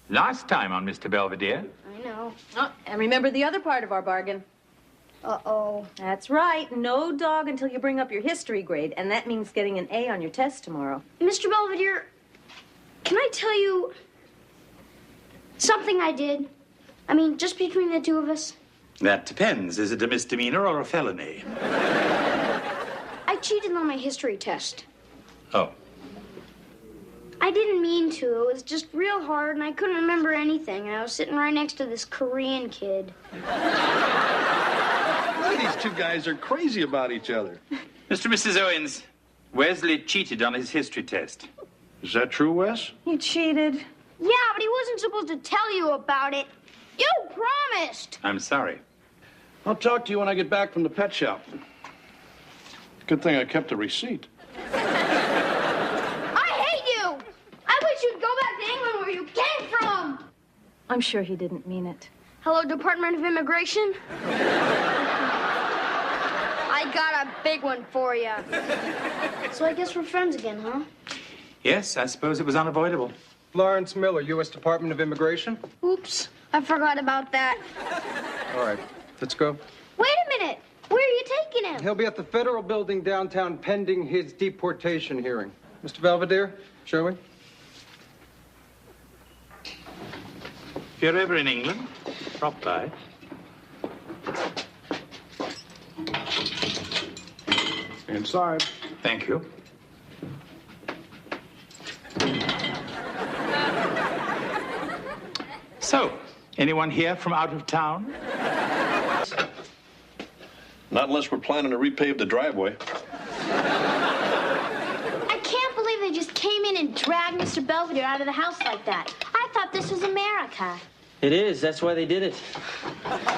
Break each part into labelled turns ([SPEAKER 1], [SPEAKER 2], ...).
[SPEAKER 1] Last time on Mr. Belvedere.
[SPEAKER 2] I know.
[SPEAKER 3] Oh, and remember the other part of our bargain.
[SPEAKER 2] Uh-oh.
[SPEAKER 3] That's right. No dog until you bring up your history grade, and that means getting an A on your test tomorrow.
[SPEAKER 2] Mr. Belvedere, can I tell you something I did? I mean, just between the two of us.
[SPEAKER 1] That depends. Is it a misdemeanor or a felony?
[SPEAKER 2] I cheated on my history test.
[SPEAKER 1] Oh.
[SPEAKER 2] I didn't mean to. It was just real hard, and I couldn't remember anything. And I was sitting right next to this Korean kid.
[SPEAKER 4] These two guys are crazy about each other.
[SPEAKER 1] Mr. and Mrs. Owens, Wesley cheated on his history test.
[SPEAKER 4] Is that true, Wes?
[SPEAKER 3] You cheated.
[SPEAKER 2] Yeah, but he wasn't supposed to tell you about it. You promised.
[SPEAKER 1] I'm sorry.
[SPEAKER 4] I'll talk to you when I get back from the pet shop. Good thing I kept a receipt.
[SPEAKER 2] I hate you. I wish you'd go back to England where you came from.
[SPEAKER 3] I'm sure he didn't mean it.
[SPEAKER 2] Hello, Department of Immigration. I got a big one for you. So I guess we're friends again, huh?
[SPEAKER 1] Yes, I suppose it was unavoidable.
[SPEAKER 5] Lawrence Miller, U.S. Department of Immigration.
[SPEAKER 2] Oops, I forgot about that.
[SPEAKER 5] All right, let's go.
[SPEAKER 2] Wait a minute. Where are you taking him?
[SPEAKER 5] He'll be at the Federal Building downtown pending his deportation hearing. Mr. Belvedere, shall we?
[SPEAKER 1] If you're ever in England, drop by.
[SPEAKER 4] Inside.
[SPEAKER 1] Thank you. So, anyone here from out of town?
[SPEAKER 4] Not unless we're planning to repave the driveway.
[SPEAKER 2] I can't believe they just came in and dragged Mr. Belvedere out of the house like that. I thought this was America.
[SPEAKER 6] It is. That's why they did it.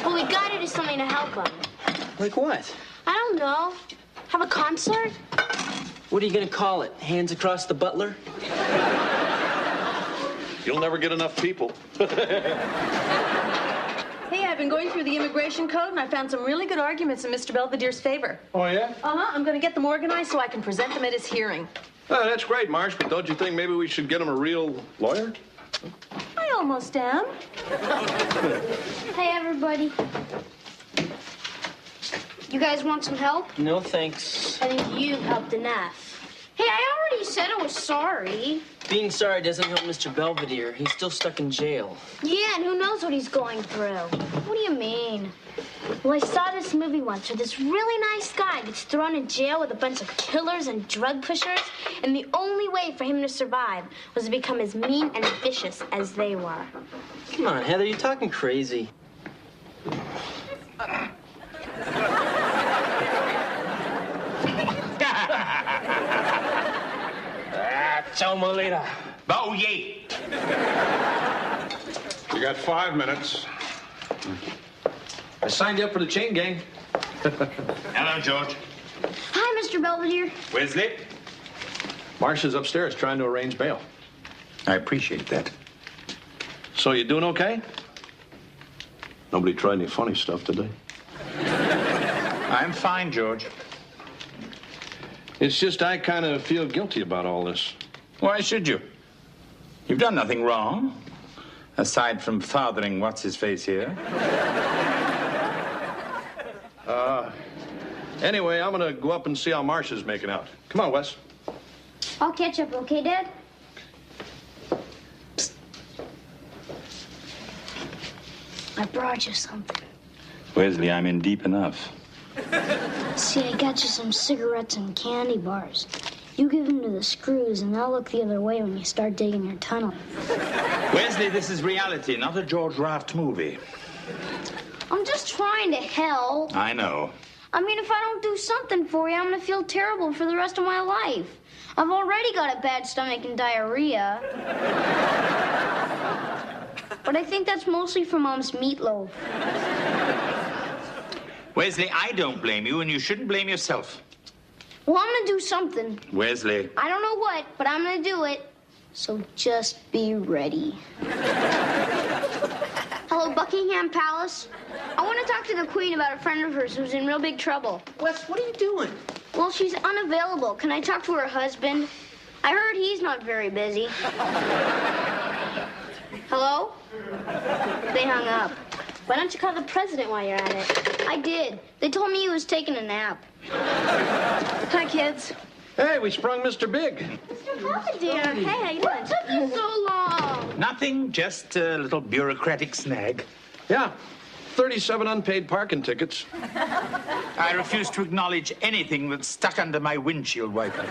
[SPEAKER 2] Well, we gotta do something to help him.
[SPEAKER 6] Like what?
[SPEAKER 2] I don't know. Have a concert?
[SPEAKER 6] What are you going to call it? Hands across the butler?
[SPEAKER 4] You'll never get enough people.
[SPEAKER 3] Hey, I've been going through the immigration code, and I found some really good arguments in Mr. Belvedere's favor.
[SPEAKER 4] Oh, yeah?
[SPEAKER 3] Uh-huh. I'm going to get them organized so I can present them at his hearing.
[SPEAKER 4] Oh, that's great, Marsh, but don't you think maybe we should get him a real lawyer?
[SPEAKER 3] I almost am.
[SPEAKER 2] Hey, everybody. You guys want some help?
[SPEAKER 6] No, thanks.
[SPEAKER 2] I think you've helped enough. Hey, I already said I was sorry.
[SPEAKER 6] Being sorry doesn't help Mr. Belvedere. He's still stuck in jail.
[SPEAKER 2] Yeah, and who knows what he's going through. What do you mean? Well, I saw this movie once where this really nice guy gets thrown in jail with a bunch of killers and drug pushers, and the only way for him to survive was to become as mean and vicious as they were.
[SPEAKER 6] Come on, Heather, you're talking crazy.
[SPEAKER 1] Ciao, Molita. Bow ye.
[SPEAKER 4] You got 5 minutes.
[SPEAKER 7] I signed you up for the chain gang.
[SPEAKER 1] Hello, George.
[SPEAKER 2] Hi, Mr. Belvedere.
[SPEAKER 1] Wesley?
[SPEAKER 4] Marsh is upstairs trying to arrange bail.
[SPEAKER 1] I appreciate that.
[SPEAKER 4] So you doing okay? Nobody tried any funny stuff today?
[SPEAKER 1] I'm fine, George.
[SPEAKER 4] It's just I kind of feel guilty about all this.
[SPEAKER 1] Why should you? You've done nothing wrong, aside from fathering what's-his-face here.
[SPEAKER 4] Anyway, I'm gonna go up and see how Marsh is making out. Come on, Wes.
[SPEAKER 2] I'll catch up, okay, Dad? Psst. I brought you something.
[SPEAKER 1] Wesley, I'm in deep enough.
[SPEAKER 2] See, I got you some cigarettes and candy bars. You give them to the screws, and they'll look the other way when you start digging your tunnel.
[SPEAKER 1] Wesley, this is reality, not a George Raft movie.
[SPEAKER 2] I'm just trying to help.
[SPEAKER 1] I know.
[SPEAKER 2] I mean, if I don't do something for you, I'm gonna feel terrible for the rest of my life. I've already got a bad stomach and diarrhea. But I think that's mostly from Mom's meatloaf.
[SPEAKER 1] Wesley, I don't blame you, and you shouldn't blame yourself.
[SPEAKER 2] Well, I'm gonna do something.
[SPEAKER 1] Wesley.
[SPEAKER 2] I don't know what, but I'm gonna do it. So just be ready. Hello, Buckingham Palace. I want to talk to the Queen about a friend of hers who's in real big trouble.
[SPEAKER 6] Wes, what are you doing?
[SPEAKER 2] Well, she's unavailable. Can I talk to her husband? I heard he's not very busy. Hello? hung up. Why don't you call the president while you're at it? I did. They told me he was taking a nap.
[SPEAKER 3] Hi, kids.
[SPEAKER 4] Hey, we sprung Mr. Big.
[SPEAKER 2] Mr. Belvedere, hey, how you doing? What took you so long?
[SPEAKER 1] Nothing, just a little bureaucratic snag.
[SPEAKER 4] Yeah, 37 unpaid parking tickets.
[SPEAKER 1] I refuse to acknowledge anything that's stuck under my windshield wiper.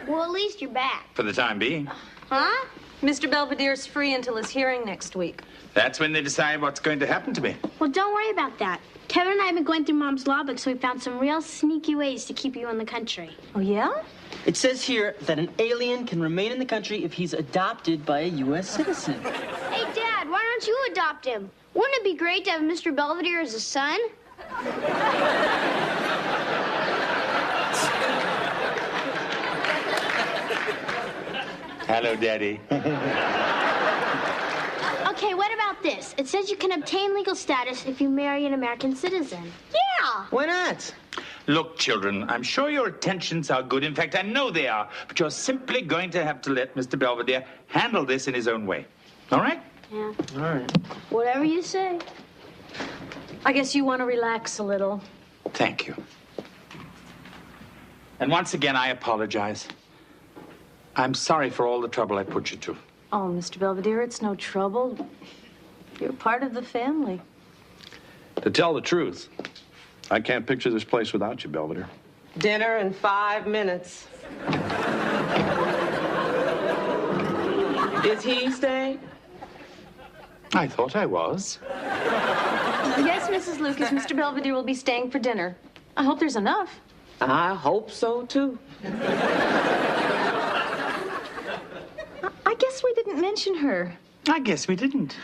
[SPEAKER 2] Well, at least you're back.
[SPEAKER 1] For the time being.
[SPEAKER 2] Huh?
[SPEAKER 3] Mr. Belvedere's free until his hearing next week.
[SPEAKER 1] That's when they decide what's going to happen to me.
[SPEAKER 2] Well, don't worry about that. Kevin and I have been going through Mom's law book, so we found some real sneaky ways to keep you in the country.
[SPEAKER 3] Oh, yeah?
[SPEAKER 6] It says here that an alien can remain in the country if he's adopted by a U.S. citizen.
[SPEAKER 2] Hey, Dad, why don't you adopt him? Wouldn't it be great to have Mr. Belvedere as a son?
[SPEAKER 1] Hello, Daddy.
[SPEAKER 2] Okay, what about this? It says you can obtain legal status if you marry an American citizen. Yeah!
[SPEAKER 6] Why not?
[SPEAKER 1] Look, children, I'm sure your intentions are good. In fact, I know they are. But you're simply going to have to let Mr. Belvedere handle this in his own way. All right?
[SPEAKER 2] Yeah.
[SPEAKER 6] All right.
[SPEAKER 2] Whatever you say.
[SPEAKER 3] I guess you want to relax a little.
[SPEAKER 1] Thank you. And once again, I apologize. I'm sorry for all the trouble I put you to.
[SPEAKER 3] Oh, Mr. Belvedere, it's no trouble. You're part of the family.
[SPEAKER 4] To tell the truth, I can't picture this place without you, Belvedere.
[SPEAKER 8] Dinner in 5 minutes. Is he staying?
[SPEAKER 1] I thought I was.
[SPEAKER 3] Yes, Mrs. Lucas, Mr. Belvedere will be staying for dinner. I hope there's enough.
[SPEAKER 8] I hope so, too.
[SPEAKER 3] I guess we didn't mention her.
[SPEAKER 1] I guess we didn't.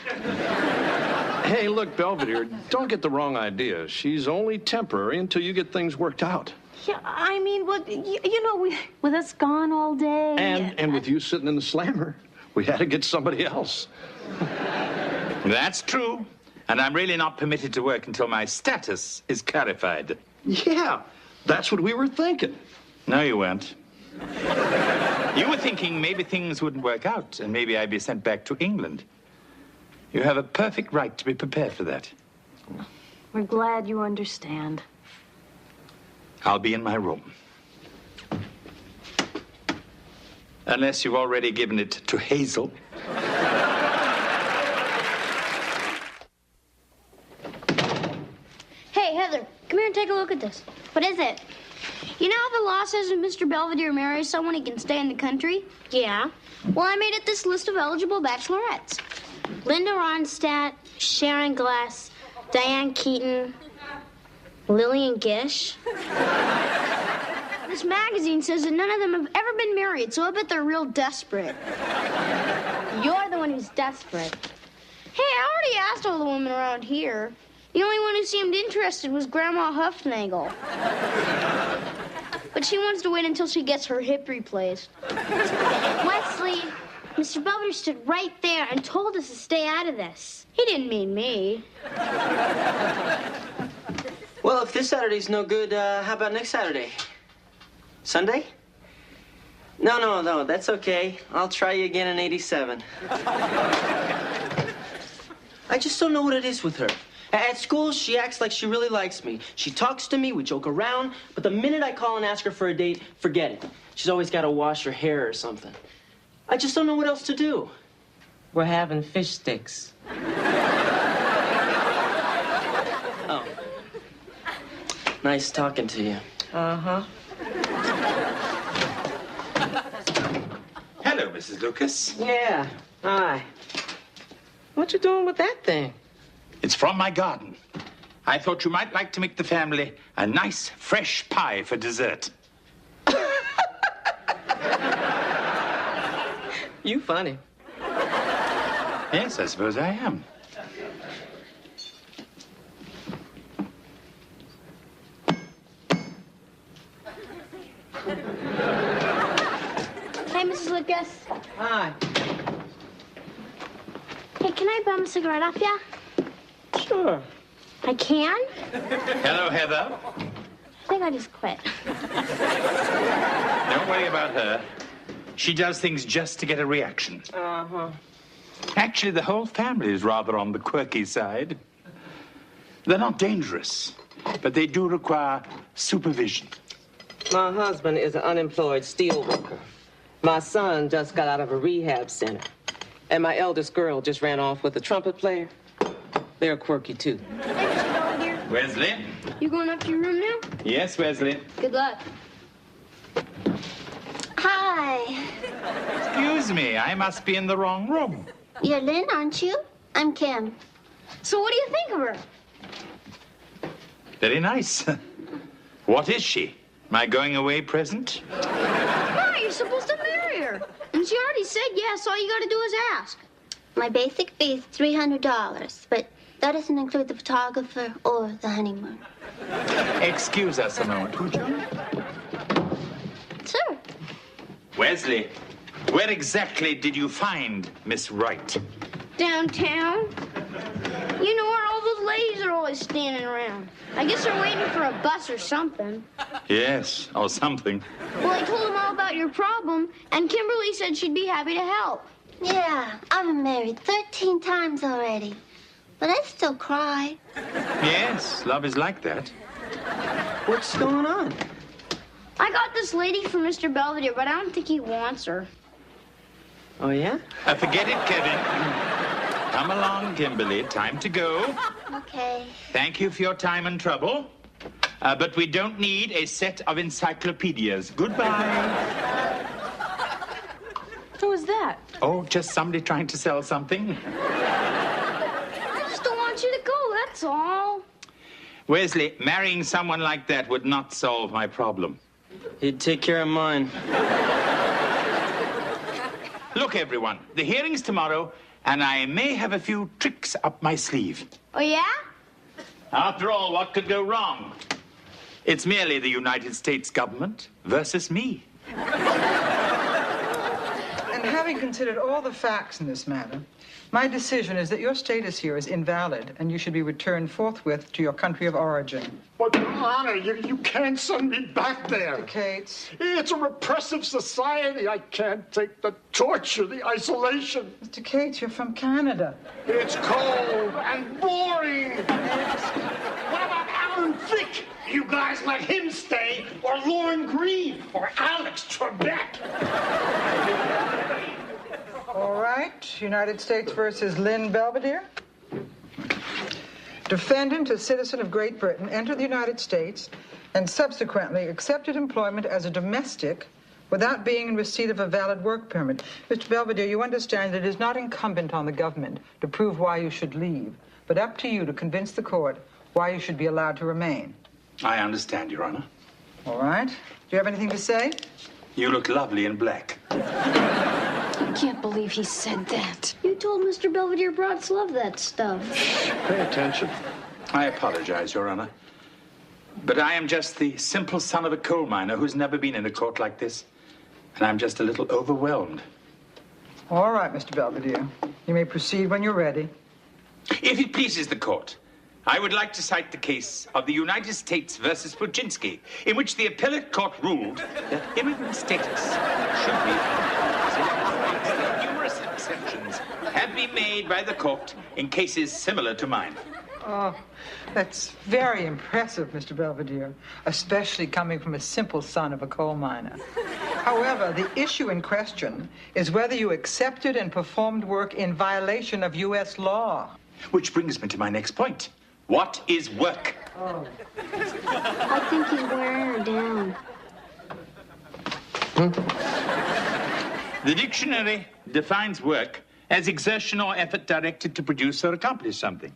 [SPEAKER 4] Hey, look, Belvedere, don't get the wrong idea. She's only temporary until you get things worked out.
[SPEAKER 3] Yeah, I mean, well, you know, with us gone all day.
[SPEAKER 4] And with you sitting in the slammer, we had to get somebody else.
[SPEAKER 1] That's true. And I'm really not permitted to work until my status is clarified.
[SPEAKER 4] Yeah, that's what we were thinking.
[SPEAKER 1] No, you weren't. You were thinking maybe things wouldn't work out and maybe I'd be sent back to England. You have a perfect right to be prepared for that.
[SPEAKER 3] We're glad you understand.
[SPEAKER 1] I'll be in my room. Unless you've already given it to Hazel.
[SPEAKER 2] Hey, Heather, come here and take a look at this. What is it? You know how the law says if Mr. Belvedere marries someone, he can stay in the country? Yeah. Well, I made it this list of eligible bachelorettes. Linda Ronstadt, Sharon Glass, Diane Keaton, Lillian Gish. This magazine says that none of them have ever been married, so I bet they're real desperate. You're the one who's desperate. Hey, I already asked all the women around here. The only one who seemed interested was Grandma Huffnagel. But she wants to wait until she gets her hip replaced. Wesley, Mr. Belvedere stood right there and told us to stay out of this. He didn't mean me.
[SPEAKER 6] Well, if this Saturday's no good, how about next Saturday? Sunday? No, that's okay. I'll try you again in 87. I just don't know what it is with her. At school, she acts like she really likes me. She talks to me, we joke around, but the minute I call and ask her for a date, forget it. She's always got to wash her hair or something. I just don't know what else to do.
[SPEAKER 8] We're having fish sticks.
[SPEAKER 6] Oh. Nice talking to you.
[SPEAKER 8] Uh-huh.
[SPEAKER 1] Hello, Mrs. Lucas.
[SPEAKER 8] Yeah. Hi. What you doing with that thing?
[SPEAKER 1] It's from my garden. I thought you might like to make the family a nice, fresh pie for dessert.
[SPEAKER 8] You funny.
[SPEAKER 1] Yes, I suppose I am.
[SPEAKER 2] Hey, Mrs. Lucas.
[SPEAKER 8] Hi.
[SPEAKER 2] Hey, can I bum a cigarette off ya?
[SPEAKER 8] Sure.
[SPEAKER 2] I can?
[SPEAKER 1] Hello, Heather.
[SPEAKER 2] I think I just quit.
[SPEAKER 1] Don't worry about her. She does things just to get a reaction.
[SPEAKER 8] Uh-huh.
[SPEAKER 1] Actually, the whole family is rather on the quirky side. They're not dangerous, but they do require supervision.
[SPEAKER 8] My husband is an unemployed steel worker. My son just got out of a rehab center. And my eldest girl just ran off with a trumpet player. They're quirky, too.
[SPEAKER 1] Wesley?
[SPEAKER 2] You going up to your room now?
[SPEAKER 1] Yes, Wesley.
[SPEAKER 2] Good luck. Hi.
[SPEAKER 1] Excuse me, I must be in the wrong room.
[SPEAKER 2] You're Lynn, aren't you? I'm Kim. So what do you think of her?
[SPEAKER 1] Very nice. What is she? My going away present?
[SPEAKER 2] No, you're supposed to marry her. And she already said yes, all you gotta do is ask. My basic fee is $300, but that doesn't include the photographer or the honeymoon.
[SPEAKER 1] Excuse us a moment, would you?
[SPEAKER 2] Sure.
[SPEAKER 1] Wesley, where exactly did you find Miss Wright?
[SPEAKER 2] Downtown. You know where all those ladies are always standing around. I guess they're waiting for a bus or something.
[SPEAKER 1] Yes, or something.
[SPEAKER 2] Well, I told them all about your problem, and Kimberly said she'd be happy to help. Yeah, I've been married 13 times already, but I still cry.
[SPEAKER 1] Yes, love is like that.
[SPEAKER 8] What's going on?
[SPEAKER 2] I got this lady for Mr. Belvedere, but I don't think he wants her.
[SPEAKER 8] Oh, yeah?
[SPEAKER 1] Forget it, Kevin. Come along, Kimberly. Time to go.
[SPEAKER 2] Okay.
[SPEAKER 1] Thank you for your time and trouble. But we don't need a set of encyclopedias. Goodbye.
[SPEAKER 3] Who was that?
[SPEAKER 1] Oh, just somebody trying to sell something.
[SPEAKER 2] I just don't want you to go, that's all.
[SPEAKER 1] Wesley, marrying someone like that would not solve my problem.
[SPEAKER 6] He'd take care of mine.
[SPEAKER 1] Look, everyone, the hearing's tomorrow, and I may have a few tricks up my sleeve.
[SPEAKER 2] Oh, yeah?
[SPEAKER 1] After all, what could go wrong? It's merely the United States government versus me.
[SPEAKER 9] And having considered all the facts in this matter, my decision is that your status here is invalid, and you should be returned forthwith to your country of origin.
[SPEAKER 10] But, Your Honor, you can't send me back there.
[SPEAKER 9] Cates.
[SPEAKER 10] It's a repressive society. I can't take the torture, the isolation.
[SPEAKER 9] Mr. Cates, you're from Canada.
[SPEAKER 10] It's cold and boring. What about Alan Thicke? You guys let him stay, or Lauren Green, or Alex Trebek.
[SPEAKER 9] All right, United States versus Lynn Belvedere. Defendant, a citizen of Great Britain, entered the United States and subsequently accepted employment as a domestic without being in receipt of a valid work permit. Mr. Belvedere, you understand that it is not incumbent on the government to prove why you should leave, but up to you to convince the court why you should be allowed to remain.
[SPEAKER 1] I understand, Your Honor.
[SPEAKER 9] All right. Do you have anything to say?
[SPEAKER 1] You look lovely in black.
[SPEAKER 3] I can't believe he said that.
[SPEAKER 2] You told Mr. Belvedere broads love that stuff.
[SPEAKER 4] Pay attention.
[SPEAKER 1] I apologize, Your Honor. But I am just the simple son of a coal miner who's never been in a court like this. And I'm just a little overwhelmed.
[SPEAKER 9] All right, Mr. Belvedere. You may proceed when you're ready.
[SPEAKER 1] If it pleases the court, I would like to cite the case of the United States versus Puczynski, in which the appellate court ruled that immigrant status should be honored. Numerous exceptions have been made by the court in cases similar to mine.
[SPEAKER 9] Oh, that's very impressive, Mr. Belvedere, especially coming from a simple son of a coal miner. However, the issue in question is whether you accepted and performed work in violation of U.S. law.
[SPEAKER 1] Which brings me to my next point. What is work?
[SPEAKER 9] Oh.
[SPEAKER 2] I think he's wearing her down.
[SPEAKER 1] The dictionary defines work as exertion or effort directed to produce or accomplish something.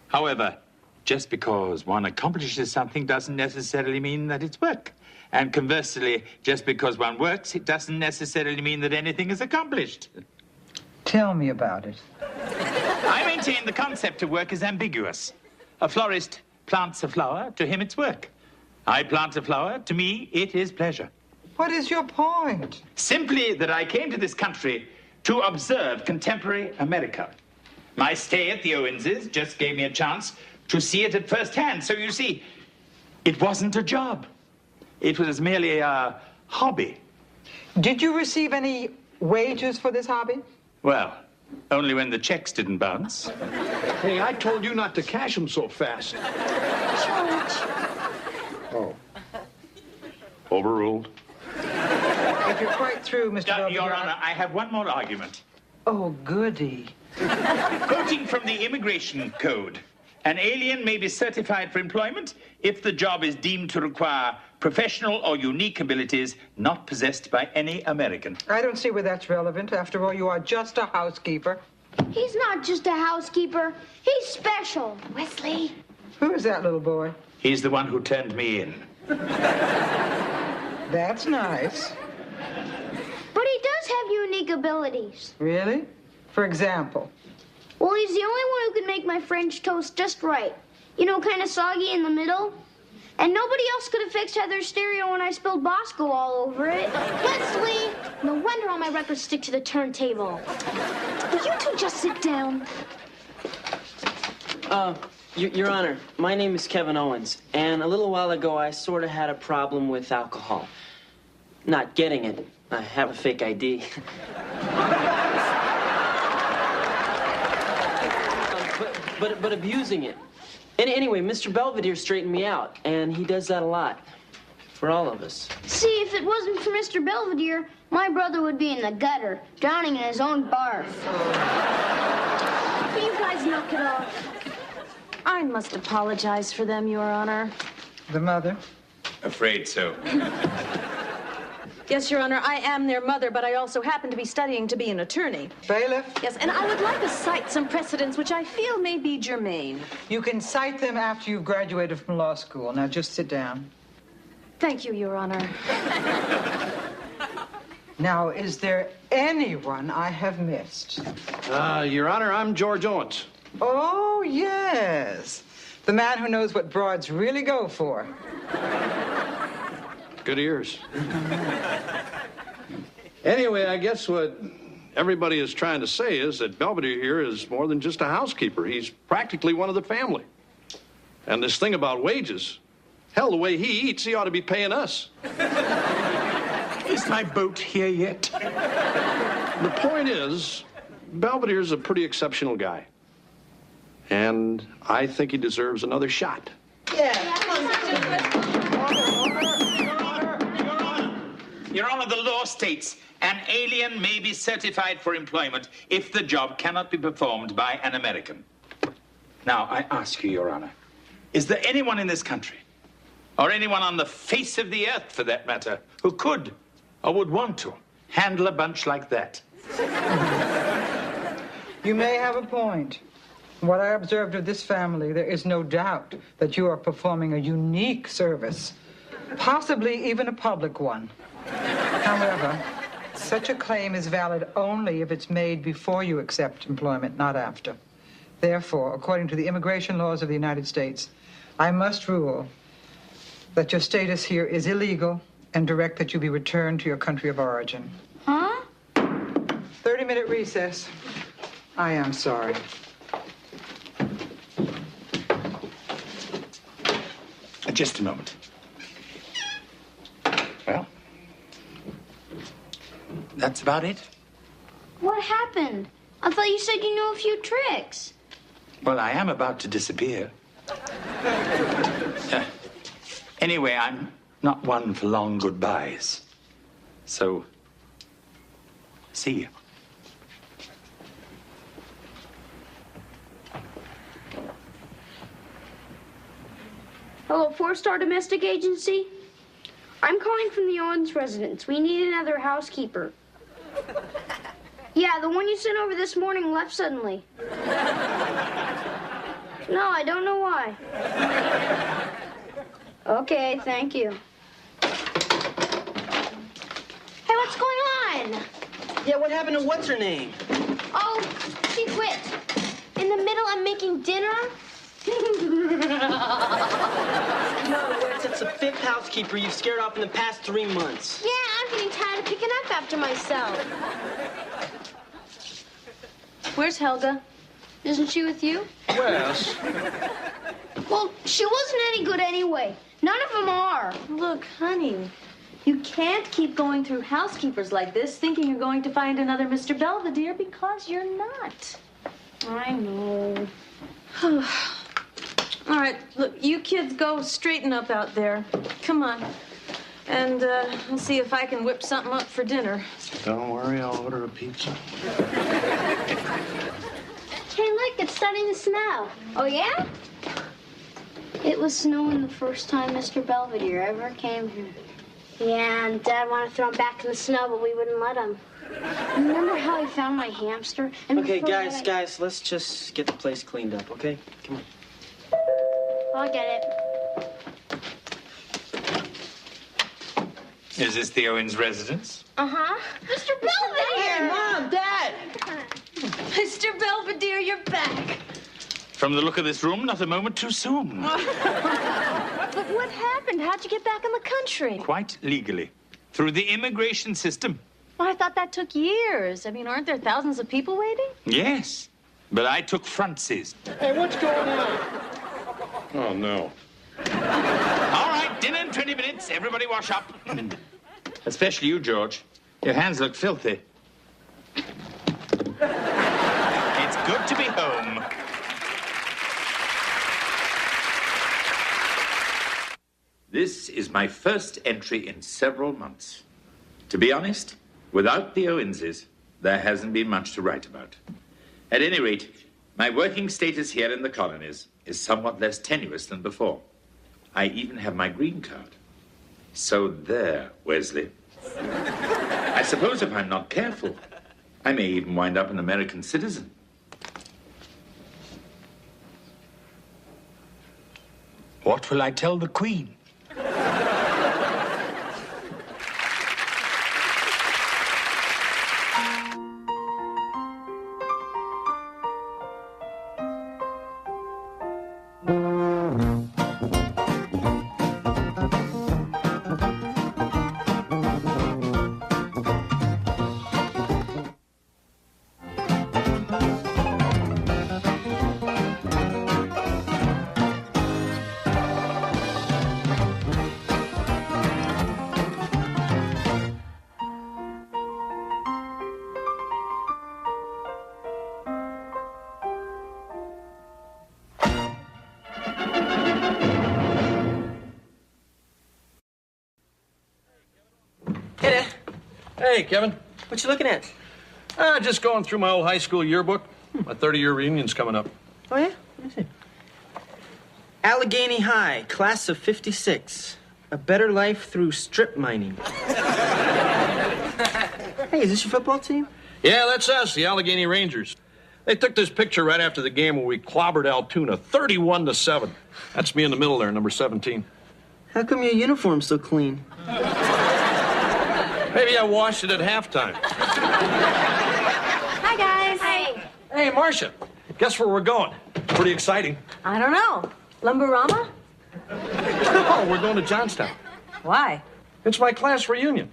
[SPEAKER 1] However, just because one accomplishes something doesn't necessarily mean that it's work. And conversely, just because one works, it doesn't necessarily mean that anything is accomplished.
[SPEAKER 9] Tell me about it.
[SPEAKER 1] I maintain the concept of work is ambiguous. A florist plants a flower, to him it's work. I plant a flower, to me it is pleasure.
[SPEAKER 9] What is your point?
[SPEAKER 1] Simply that I came to this country to observe contemporary America. My stay at the Owenses just gave me a chance to see it at first hand. So you see, it wasn't a job. It was merely a hobby.
[SPEAKER 9] Did you receive any wages for this hobby?
[SPEAKER 1] Well, Only when the checks didn't bounce.
[SPEAKER 4] Hey, I told you not to cash them so fast.
[SPEAKER 2] George.
[SPEAKER 4] Oh. Overruled.
[SPEAKER 9] If you're quite through, Mr. Belvedere...
[SPEAKER 1] Your Honor, I have one more argument.
[SPEAKER 9] Oh, goody.
[SPEAKER 1] Quoting from the Immigration Code, an alien may be certified for employment if the job is deemed to require professional or unique abilities not possessed by any American.
[SPEAKER 9] I don't see where that's relevant. After all, you are just a housekeeper.
[SPEAKER 2] He's not just a housekeeper. He's special. Wesley.
[SPEAKER 9] Who is that little boy?
[SPEAKER 1] He's the one who turned me in.
[SPEAKER 9] That's nice.
[SPEAKER 2] But he does have unique abilities.
[SPEAKER 9] Really? For example?
[SPEAKER 2] Well, he's the only one who can make my French toast just right. You know, kind of soggy in the middle. And nobody else could have fixed Heather's stereo when I spilled Bosco all over it. Wesley! No wonder all my records stick to the turntable. Will you two just sit down?
[SPEAKER 6] Your Honor, my name is Kevin Owens, and a little while ago I sort of had a problem with alcohol. Not getting it. I have a fake ID. but abusing it. And anyway, Mr. Belvedere straightened me out, and he does that a lot. For all of us.
[SPEAKER 2] See, if it wasn't for Mr. Belvedere, my brother would be in the gutter, drowning in his own barf. Will you guys knock it off?
[SPEAKER 3] I must apologize for them, Your Honor.
[SPEAKER 9] The mother?
[SPEAKER 1] Afraid so.
[SPEAKER 3] Yes, Your Honor, I am their mother, but I also happen to be studying to be an attorney.
[SPEAKER 9] Bailiff?
[SPEAKER 3] Yes, and I would like to cite some precedents which I feel may be germane.
[SPEAKER 9] You can cite them after you've graduated from law school. Now just sit down.
[SPEAKER 3] Thank you, Your Honor.
[SPEAKER 9] Now, is there anyone I have missed?
[SPEAKER 4] Your Honor, I'm George Owens.
[SPEAKER 9] Oh, yes. The man who knows what broads really go for.
[SPEAKER 4] Good ears. Anyway, I guess what everybody is trying to say is that Belvedere here is more than just a housekeeper. He's practically one of the family. And this thing about wages, hell, the way he eats, he ought to be paying us.
[SPEAKER 1] Is my boat here yet?
[SPEAKER 4] The point is, Belvedere's a pretty exceptional guy. And I think he deserves another shot.
[SPEAKER 1] Your Honor, the law states an alien may be certified for employment if the job cannot be performed by an American. Now, I ask you, Your Honor, is there anyone in this country, or anyone on the face of the earth, for that matter, who could or would want to handle a bunch like that?
[SPEAKER 9] You may have a point. What I observed of this family, there is no doubt that you are performing a unique service, possibly even a public one. However, such a claim is valid only if it's made before you accept employment, not after. Therefore, according to the immigration laws of the United States, I must rule that your status here is illegal and direct that you be returned to your country of origin.
[SPEAKER 2] Huh?
[SPEAKER 9] 30-minute recess. I am sorry.
[SPEAKER 1] Just a moment. Well, that's about it.
[SPEAKER 2] What happened? I thought you said you knew a few tricks.
[SPEAKER 1] Well, I am about to disappear. Anyway, I'm not one for long goodbyes. So, see you.
[SPEAKER 2] Hello, 4-Star Domestic Agency? I'm calling from the Owens residence. We need another housekeeper. Yeah, the one you sent over this morning left suddenly. No, I don't know why. Okay, thank you. Hey, what's going on?
[SPEAKER 6] Yeah, what happened to what's-her-name?
[SPEAKER 2] Oh, she quit. In the middle of making dinner?
[SPEAKER 6] In other words, it's the 5th housekeeper you've scared off in the past 3 months.
[SPEAKER 2] Yeah, I'm getting tired of picking up after myself.
[SPEAKER 3] Where's Helga?
[SPEAKER 2] Isn't she with you?
[SPEAKER 4] Yes.
[SPEAKER 2] Well, she wasn't any good anyway. None of them are.
[SPEAKER 3] Look, honey, You can't keep going through housekeepers like this thinking you're going to find another Mr. Belvedere because you're not.
[SPEAKER 2] I know.
[SPEAKER 3] All right, look, you kids go straighten up out there. Come on. And I'll see if I can whip something up for dinner.
[SPEAKER 4] Don't worry, I'll order a pizza.
[SPEAKER 2] Hey, look, it's starting to snow. Oh, yeah? It was snowing the first time Mr. Belvedere ever came here. Yeah, and Dad wanted to throw him back in the snow, but we wouldn't let him. Remember how he found my hamster? And
[SPEAKER 6] Okay,
[SPEAKER 2] before
[SPEAKER 6] guys, let's just get the place cleaned up, okay? Come on.
[SPEAKER 2] I'll get it.
[SPEAKER 1] Is this the Owens residence?
[SPEAKER 2] Uh-huh. Mr. Belvedere!
[SPEAKER 6] Hey, Mom, Dad!
[SPEAKER 3] Mr. Belvedere, you're back.
[SPEAKER 1] From the look of this room, not a moment too soon.
[SPEAKER 3] But what happened? How'd you get back in the country?
[SPEAKER 1] Quite legally. Through the immigration system.
[SPEAKER 3] Well, I thought that took years. I mean, aren't there thousands of people waiting?
[SPEAKER 1] Yes, but I took front seat.
[SPEAKER 4] Hey, what's going on? Oh, no.
[SPEAKER 1] All right, dinner in 20 minutes. Everybody wash up. Especially you, George. Your hands look filthy. It's good to be home. This is my first entry in several months. To be honest, without the Owenses, there hasn't been much to write about. At any rate, my working status here in the colonies is somewhat less tenuous than before. I even have my green card. So there, Wesley. I suppose if I'm not careful, I may even wind up an American citizen. What will I tell the Queen?
[SPEAKER 4] Hey, Kevin.
[SPEAKER 6] What you looking at?
[SPEAKER 4] Just going through my old high school yearbook. My 30-year reunion's coming up.
[SPEAKER 6] Oh, yeah? Let me see. Allegheny High, class of 56. A better life through strip mining. Hey, is this your football team?
[SPEAKER 4] Yeah, that's us, the Allegheny Rangers. They took this picture right after the game where we clobbered Altoona 31-7. That's me in the middle there, number 17.
[SPEAKER 6] How come your uniform's so clean?
[SPEAKER 4] Maybe I washed it at halftime.
[SPEAKER 2] Hi, guys. Hi.
[SPEAKER 4] Hey, Marcia, guess where we're going? Pretty exciting.
[SPEAKER 3] I don't know. Lumberama?
[SPEAKER 4] Oh, we're going to Johnstown.
[SPEAKER 3] Why?
[SPEAKER 4] It's my class reunion.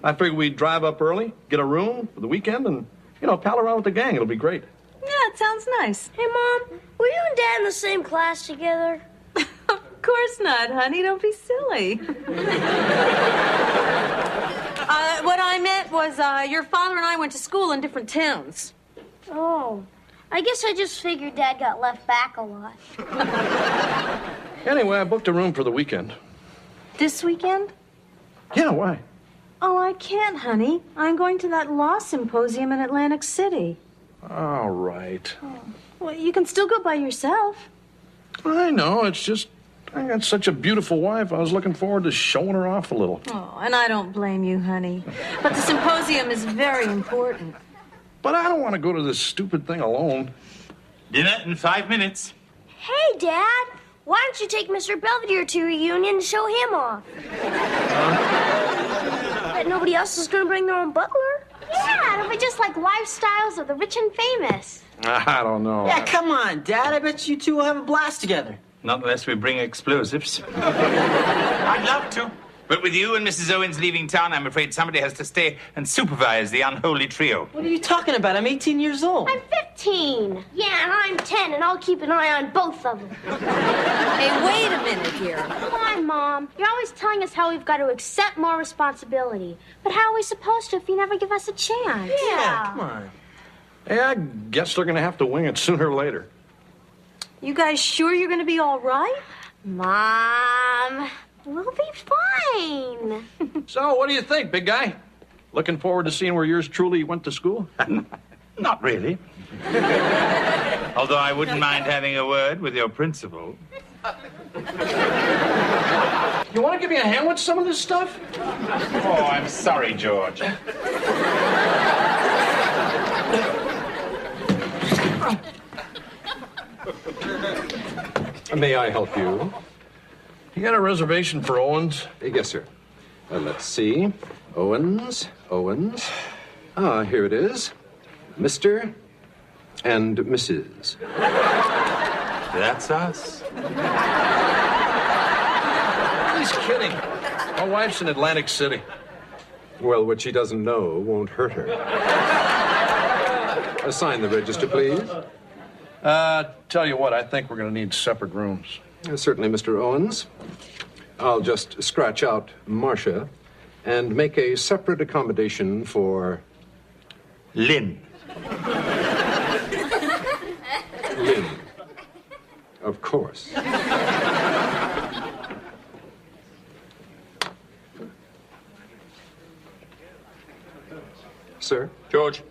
[SPEAKER 4] I figured we'd drive up early, get a room for the weekend, and, pal around with the gang. It'll be great.
[SPEAKER 3] Yeah, it sounds nice.
[SPEAKER 2] Hey, Mom, were you and Dad in the same class together?
[SPEAKER 3] Of course not, honey. Don't be silly. What I meant was your father and I went to school in different towns.
[SPEAKER 2] Oh, I guess I just figured Dad got left back a lot.
[SPEAKER 4] Anyway, I booked a room for the weekend.
[SPEAKER 3] This weekend?
[SPEAKER 4] Yeah, why?
[SPEAKER 3] Oh, I can't, honey. I'm going to that law symposium in Atlantic City.
[SPEAKER 4] All right.
[SPEAKER 3] Oh. Well, you can still go by yourself.
[SPEAKER 4] I know, it's just I got such a beautiful wife. I was looking forward to showing her off a little.
[SPEAKER 3] Oh, and I don't blame you, honey. But the symposium is very important.
[SPEAKER 4] But I don't want to go to this stupid thing alone.
[SPEAKER 1] Dinner in 5 minutes.
[SPEAKER 2] Hey, Dad, why don't you take Mr. Belvedere to a reunion and show him off? Bet nobody else is going to bring their own butler. Yeah, it'll be just like lifestyles of the rich and famous.
[SPEAKER 4] I don't know.
[SPEAKER 6] Yeah, come on, Dad. I bet you two will have a blast together.
[SPEAKER 1] Not unless we bring explosives. I'd love to. But with you and Mrs. Owens leaving town, I'm afraid somebody has to stay and supervise the unholy trio.
[SPEAKER 6] What are you talking about? I'm 18 years old.
[SPEAKER 2] I'm 15. 14. Yeah, and I'm 10, and I'll keep an eye on both of them.
[SPEAKER 3] Hey, wait a minute here.
[SPEAKER 2] Come on, Mom. You're always telling us how we've got to accept more responsibility. But how are we supposed to if you never give us a chance?
[SPEAKER 6] Yeah, come on.
[SPEAKER 4] Hey, I guess they're going to have to wing it sooner or later.
[SPEAKER 3] You guys sure you're going to be all right?
[SPEAKER 2] Mom, we'll be fine.
[SPEAKER 4] So, what do you think, big guy? Looking forward to seeing where yours truly went to school?
[SPEAKER 1] Not really. Although I wouldn't mind having a word with your principal.
[SPEAKER 4] You want to give me a hand with some of this stuff?
[SPEAKER 1] Oh, I'm sorry, George.
[SPEAKER 11] May I help you?
[SPEAKER 4] You got a reservation for Owens?
[SPEAKER 11] Yes, sir. Let's see. Owens. Ah, here it is. Mr. and Mrs.
[SPEAKER 1] That's us.
[SPEAKER 4] He's kidding. My wife's in Atlantic City.
[SPEAKER 11] Well, what she doesn't know won't hurt her. Sign the register, please.
[SPEAKER 4] Tell you what, I think we're going to need separate rooms.
[SPEAKER 11] Certainly, Mr. Owens. I'll just scratch out Marcia and make a separate accommodation for...
[SPEAKER 1] Lynn.
[SPEAKER 11] Lynn. Of course. Sir?
[SPEAKER 1] George.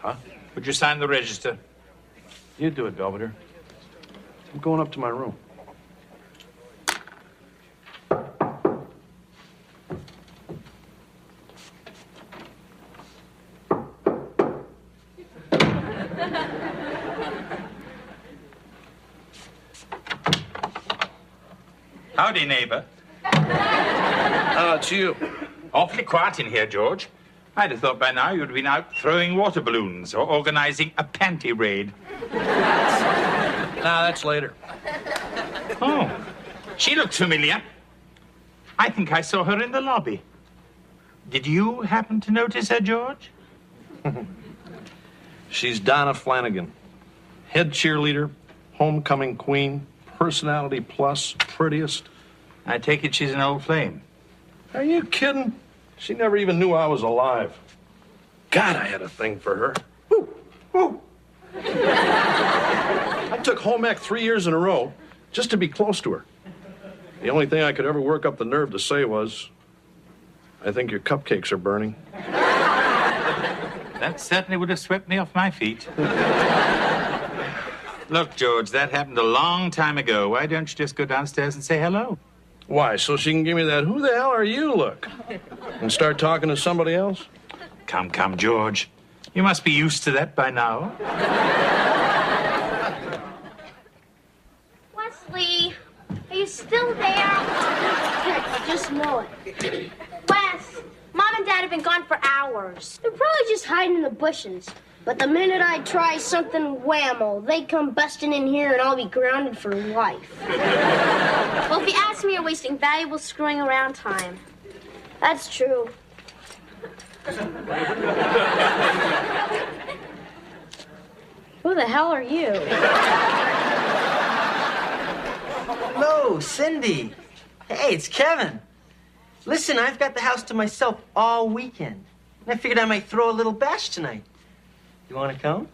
[SPEAKER 4] Huh?
[SPEAKER 1] Would you sign the register?
[SPEAKER 4] You do it, Belvedere. I'm going up to my room.
[SPEAKER 1] Howdy, neighbor.
[SPEAKER 4] It's you.
[SPEAKER 1] Awfully quiet in here, George. I'd have thought by now you'd been out throwing water balloons or organizing a panty raid.
[SPEAKER 4] Nah, that's later.
[SPEAKER 1] Oh, she looked familiar. I think I saw her in the lobby. Did you happen to notice her, George?
[SPEAKER 4] She's Donna Flanagan. Head cheerleader, homecoming queen, personality plus, prettiest.
[SPEAKER 1] I take it she's an old flame.
[SPEAKER 4] Are you kidding? She never even knew I was alive. God, I had a thing for her. Woo, woo. I took home ec 3 years in a row just to be close to her. The only thing I could ever work up the nerve to say was, I think your cupcakes are burning.
[SPEAKER 1] That certainly would have swept me off my feet. Look, George, that happened a long time ago. Why don't you just go downstairs and say hello?
[SPEAKER 4] Why, so she can give me that who the hell are you look and start talking to somebody else?
[SPEAKER 1] Come, George. You must be used to that by now.
[SPEAKER 2] Wesley, are you still there? I just know it. Wes, Mom and Dad have been gone for hours. They're probably just hiding in the bushes. But the minute I try something whammo, they come busting in here and I'll be grounded for life. Well, if you ask me, you're wasting valuable screwing around time. That's true. Who the hell are you?
[SPEAKER 6] Hello, Cindy. Hey, it's Kevin. Listen, I've got the house to myself all weekend. And I figured I might throw a little bash tonight. You want to come?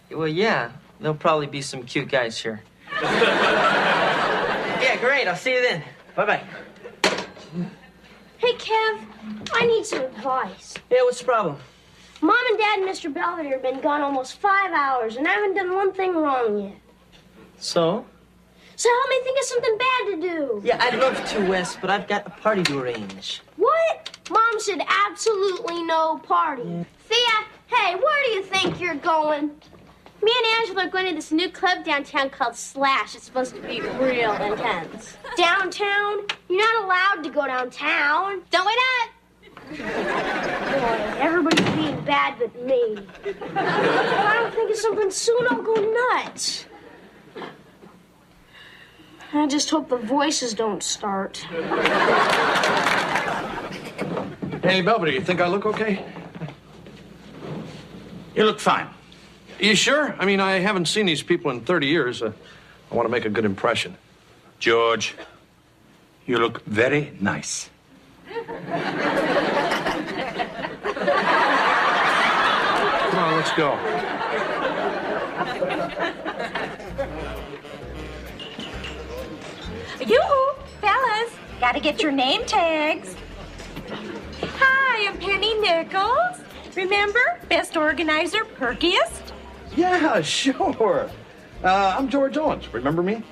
[SPEAKER 6] Well, yeah. There'll probably be some cute guys here. Yeah, great. I'll see you then. Bye-bye.
[SPEAKER 2] Hey, Kev, I need some advice.
[SPEAKER 6] Yeah, what's the problem?
[SPEAKER 2] Mom and Dad and Mr. Belvedere have been gone almost 5 hours, and I haven't done one thing wrong yet.
[SPEAKER 6] So?
[SPEAKER 2] So help me think of something bad to do.
[SPEAKER 6] Yeah, I'd love to, Wes, but I've got a party to arrange.
[SPEAKER 2] What? Mom said absolutely no party. Yeah. Thea, hey, where do you think you're going? Me and Angela are going to this new club downtown called Slash. It's supposed to be real intense. Downtown? You're not allowed to go downtown. Don't we not? Boy, everybody's being bad but me. If I don't think of something soon, I'll go nuts. I just hope the voices don't start.
[SPEAKER 4] Hey, Belvedere, you think I look okay?
[SPEAKER 1] You look fine.
[SPEAKER 4] You sure? I mean, I haven't seen these people in 30 years. I want to make a good impression.
[SPEAKER 1] George, you look very nice.
[SPEAKER 4] Come on, let's go.
[SPEAKER 12] Yoo-hoo, fellas, gotta get your name tags. Hi, I'm Penny Nichols. Remember, best organizer, perkiest?
[SPEAKER 4] Yeah, sure. I'm George Owens. Remember me?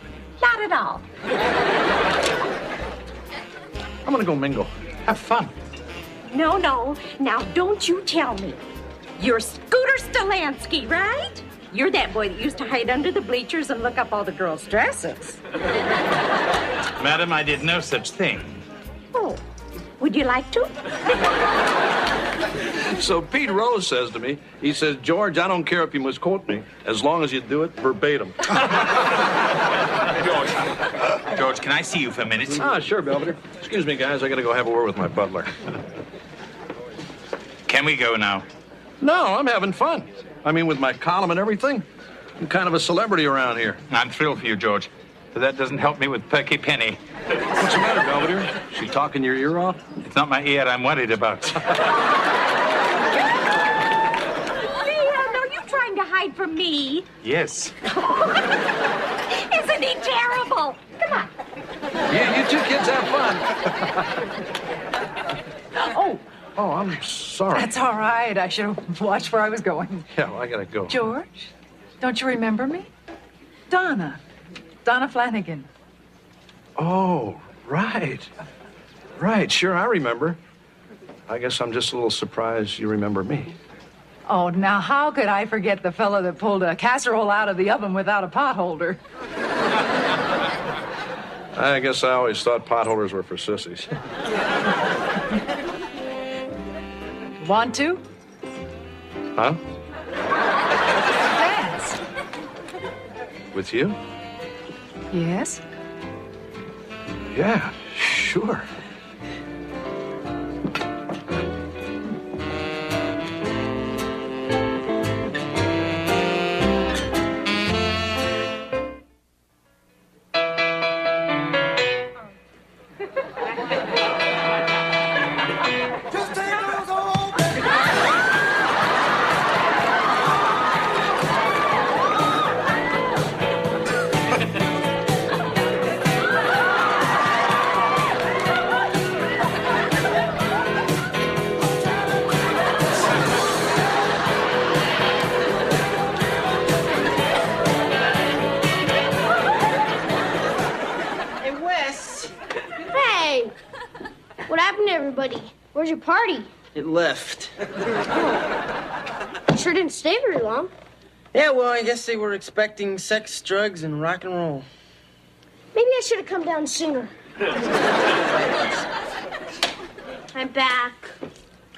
[SPEAKER 12] Not at all.
[SPEAKER 4] I'm gonna go mingle.
[SPEAKER 1] Have fun.
[SPEAKER 12] No. Now, don't you tell me. You're Scooter Stolansky, right? You're that boy that used to hide under the bleachers and look up all the girls' dresses.
[SPEAKER 1] Madam, I did no such thing.
[SPEAKER 12] Oh, would you like to?
[SPEAKER 4] So Pete Rose says to me, he says, George, I don't care if you misquote me, as long as you do it verbatim.
[SPEAKER 1] George, can I see you for a minute?
[SPEAKER 4] Ah, sure, Belvedere. Excuse me, guys. I got to go have a word with my butler.
[SPEAKER 1] Can we go now?
[SPEAKER 4] No, I'm having fun. I mean, with my column and everything, I'm kind of a celebrity around here.
[SPEAKER 1] I'm thrilled for you, George, but that doesn't help me with Perky Penny.
[SPEAKER 4] What's the matter, Belvedere? She talking your ear off?
[SPEAKER 1] It's not my ear I'm worried about.
[SPEAKER 12] Trying to hide from me.
[SPEAKER 1] Yes.
[SPEAKER 12] Isn't he terrible? Come on.
[SPEAKER 4] Yeah, you two kids have fun. Oh, I'm sorry.
[SPEAKER 13] That's all right. I should have watched where I was going.
[SPEAKER 4] Yeah, well, I gotta go.
[SPEAKER 13] George, don't you remember me? Donna Flanagan.
[SPEAKER 4] Oh, right. Right, sure, I remember. I guess I'm just a little surprised you remember me.
[SPEAKER 13] Oh, now how could I forget the fellow that pulled a casserole out of the oven without a pot holder?
[SPEAKER 4] I guess I always thought potholders were for sissies.
[SPEAKER 13] Want to?
[SPEAKER 4] Huh?
[SPEAKER 13] Dance.
[SPEAKER 4] With you?
[SPEAKER 13] Yes.
[SPEAKER 4] Yeah, sure.
[SPEAKER 2] Where's your party?
[SPEAKER 6] It left.
[SPEAKER 2] You sure didn't stay very long.
[SPEAKER 6] Yeah, well, I guess they were expecting sex, drugs, and rock and roll.
[SPEAKER 2] Maybe I should have come down sooner. I'm back.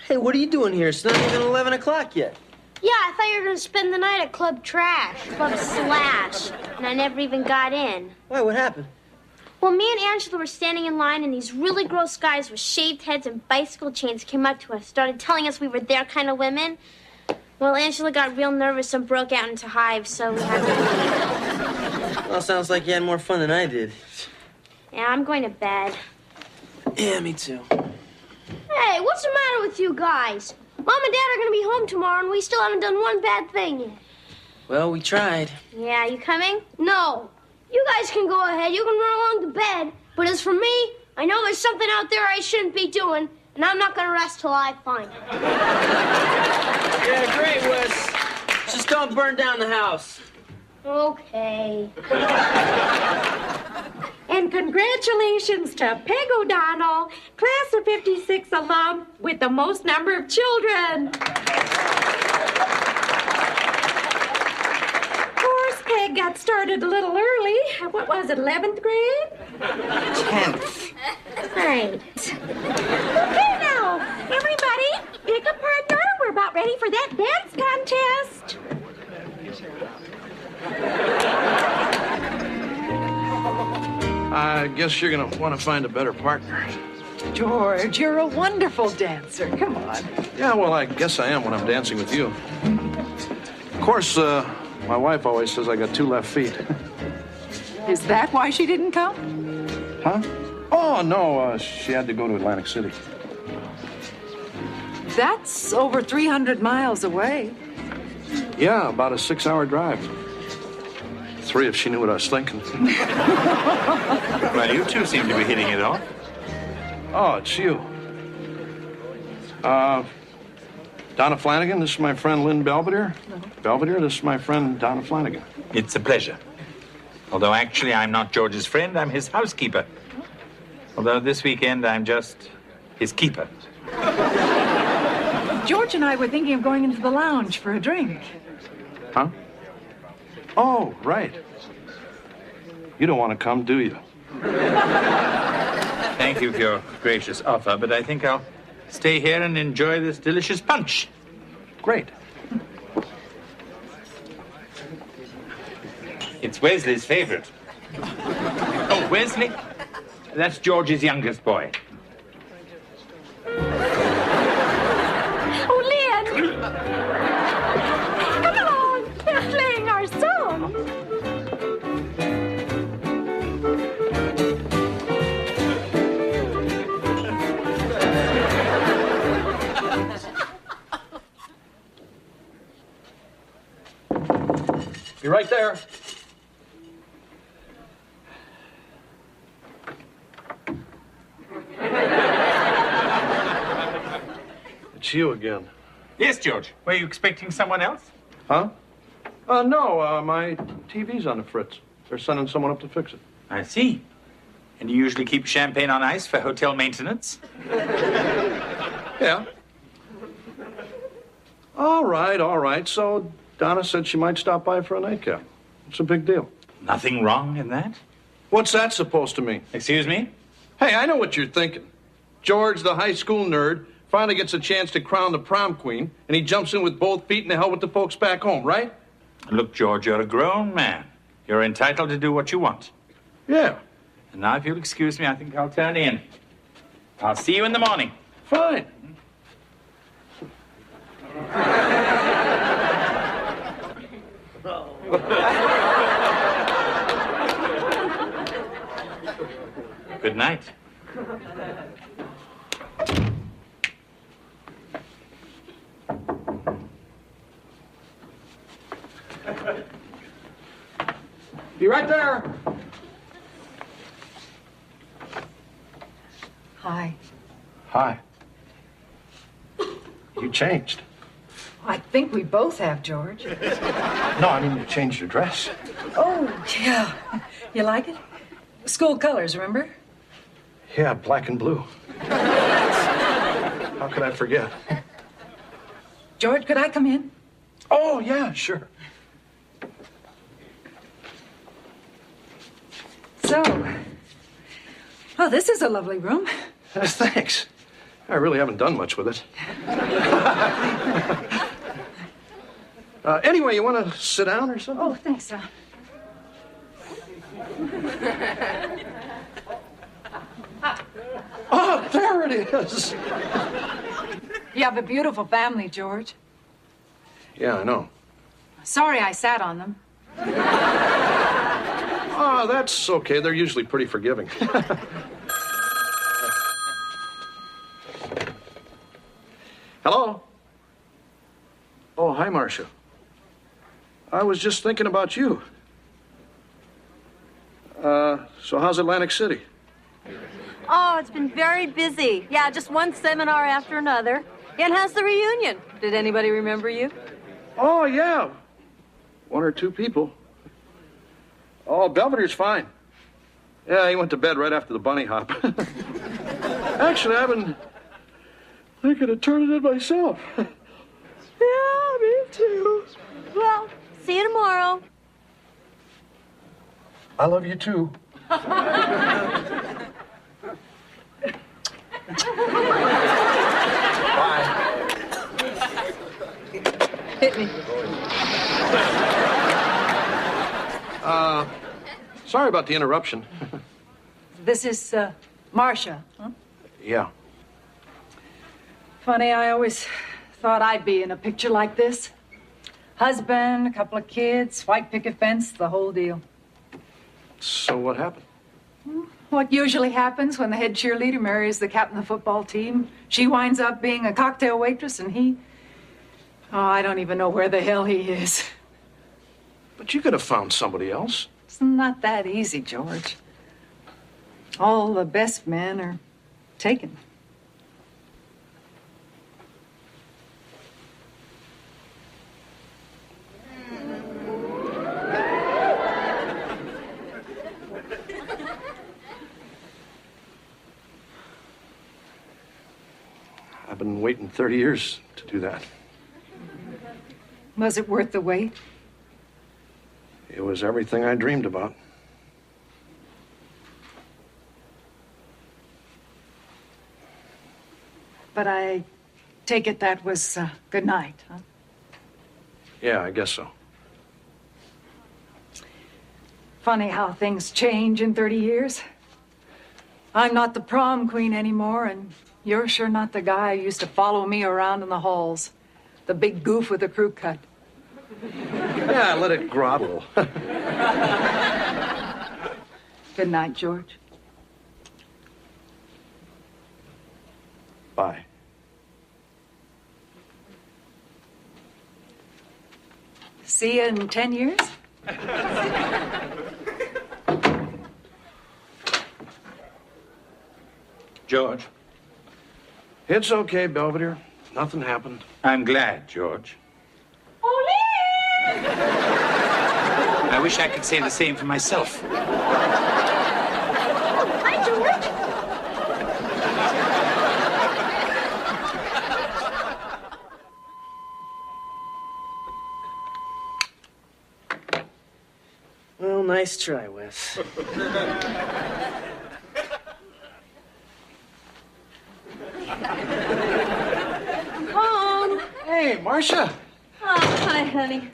[SPEAKER 6] Hey, what are you doing here? It's not even 11 o'clock yet.
[SPEAKER 2] Yeah, I thought you were going to spend the night at Club Trash, Club Slash, and I never even got in.
[SPEAKER 6] Why, what happened?
[SPEAKER 2] Well, me and Angela were standing in line, and these really gross guys with shaved heads and bicycle chains came up to us, started telling us we were their kind of women. Well, Angela got real nervous and broke out into hives, so we had to leave.
[SPEAKER 6] Well, sounds like you had more fun than I did.
[SPEAKER 2] Yeah, I'm going to bed.
[SPEAKER 6] Yeah, me too.
[SPEAKER 2] Hey, what's the matter with you guys? Mom and Dad are going to be home tomorrow, and we still haven't done one bad thing yet.
[SPEAKER 6] Well, we tried.
[SPEAKER 2] Yeah, you coming? No. You guys can go ahead. You can run along to bed. But as for me, I know there's something out there I shouldn't be doing, and I'm not going to rest till I find it.
[SPEAKER 6] Yeah, great, Wes. Just don't burn down the house.
[SPEAKER 2] Okay.
[SPEAKER 12] And congratulations to Peg O'Donnell, class of 56 alum with the most number of children. Of course, Peg got started a little early. What was it, 11th grade?
[SPEAKER 6] 10th.
[SPEAKER 12] Right. Okay, now, everybody, pick a partner. We're about ready for that dance contest.
[SPEAKER 4] I guess you're going to want to find a better partner.
[SPEAKER 13] George, you're a wonderful dancer. Come on.
[SPEAKER 4] Yeah, well, I guess I am when I'm dancing with you. course, my wife always says I got 2 left feet.
[SPEAKER 13] Is that why she didn't come?
[SPEAKER 4] Huh? Oh, no, she had to go to Atlantic City.
[SPEAKER 13] That's over 300 miles away.
[SPEAKER 4] Yeah, about a 6-hour drive. 3 if she knew what I was thinking.
[SPEAKER 1] Well, you two seem to be hitting it off.
[SPEAKER 4] Oh, it's you. Donna Flanagan, this is my friend Lynn Belvedere. Belvedere, this is my friend Donna Flanagan.
[SPEAKER 1] It's a pleasure. Although actually I'm not George's friend, I'm his housekeeper. Although this weekend I'm just his keeper.
[SPEAKER 13] George and I were thinking of going into the lounge for a drink.
[SPEAKER 4] Huh? Oh, right. You don't want to come, do you?
[SPEAKER 1] Thank you for your gracious offer, but I think I'll stay here and enjoy this delicious punch.
[SPEAKER 4] Great.
[SPEAKER 1] It's Wesley's favorite. Oh, Wesley? That's George's youngest boy.
[SPEAKER 12] Oh, Lynn! Come on, they're playing our song.
[SPEAKER 4] Be right there. It's you again.
[SPEAKER 1] Yes, George. Were you expecting someone else?
[SPEAKER 4] Huh? No, my TV's on the fritz. They're sending someone up to fix it.
[SPEAKER 1] I see. And you usually keep champagne on ice for hotel maintenance?
[SPEAKER 4] Yeah. All right. So Donna said she might stop by for a nightcap. It's a big deal.
[SPEAKER 1] Nothing wrong in that?
[SPEAKER 4] What's that supposed to mean?
[SPEAKER 1] Excuse me?
[SPEAKER 4] Hey, I know what you're thinking. George, the high school nerd, finally gets a chance to crown the prom queen, and he jumps in with both feet and the hell with the folks back home, right?
[SPEAKER 1] Look, George, you're a grown man. You're entitled to do what you want.
[SPEAKER 4] Yeah.
[SPEAKER 1] And now, if you'll excuse me, I think I'll turn in. I'll see you in the morning.
[SPEAKER 4] Fine.
[SPEAKER 1] Good night.
[SPEAKER 4] Be right there.
[SPEAKER 13] Hi.
[SPEAKER 11] Hi. You changed.
[SPEAKER 13] I think we both have, George.
[SPEAKER 11] No, I mean, you changed your dress.
[SPEAKER 13] Oh, yeah. You like it? School colors, remember?
[SPEAKER 11] Yeah, black and blue. How could I forget?
[SPEAKER 13] George, could I come in?
[SPEAKER 11] Oh, yeah, sure.
[SPEAKER 13] So, well, this is a lovely room.
[SPEAKER 4] Thanks. I really haven't done much with it. Anyway, you want to sit down or something?
[SPEAKER 13] Oh, thanks,
[SPEAKER 4] Oh, there it is.
[SPEAKER 13] You have a beautiful family, George.
[SPEAKER 4] Yeah, I know.
[SPEAKER 13] Sorry I sat on them.
[SPEAKER 4] Oh, that's okay. They're usually pretty forgiving. Hello? Oh, hi, Marcia. I was just thinking about you. So how's Atlantic City?
[SPEAKER 3] Oh, it's been very busy. Yeah, just one seminar after another. And how's the reunion? Did anybody remember you?
[SPEAKER 4] Oh, yeah. 1 or 2 people. Oh, Belvedere's fine. Yeah, he went to bed right after the bunny hop. Actually, I've been thinking of turning it myself.
[SPEAKER 3] Yeah, me too. Well, see you tomorrow.
[SPEAKER 11] I love you, too. Bye.
[SPEAKER 13] Hit me.
[SPEAKER 4] Sorry about the interruption.
[SPEAKER 13] This is, Marcia, huh?
[SPEAKER 4] Yeah.
[SPEAKER 13] Funny, I always thought I'd be in a picture like this. Husband, a couple of kids, white picket fence, the whole deal.
[SPEAKER 4] So what happened?
[SPEAKER 13] What usually happens when the head cheerleader marries the captain of the football team? She winds up being a cocktail waitress, and he... Oh, I don't even know where the hell he is.
[SPEAKER 4] But you could have found somebody else.
[SPEAKER 13] It's not that easy, George. All the best men are taken.
[SPEAKER 4] I've been waiting 30 years to do that.
[SPEAKER 13] Was it worth the wait?
[SPEAKER 4] It was everything I dreamed about.
[SPEAKER 13] But I take it that was good night, huh?
[SPEAKER 4] Yeah, I guess so.
[SPEAKER 13] Funny how things change in 30 years. I'm not the prom queen anymore, and you're sure not the guy who used to follow me around in the halls. The big goof with the crew cut.
[SPEAKER 4] Yeah, let it grow a little.
[SPEAKER 13] Good night, George.
[SPEAKER 4] Bye.
[SPEAKER 13] See you in 10 years?
[SPEAKER 1] George?
[SPEAKER 4] It's okay, Belvedere. Nothing happened.
[SPEAKER 1] I'm glad, George. I wish I could say the same for myself.
[SPEAKER 2] Hi, George.
[SPEAKER 6] Well, nice try, Wes.
[SPEAKER 3] Home.
[SPEAKER 4] Hey, Marcia.
[SPEAKER 3] Oh, hi, honey.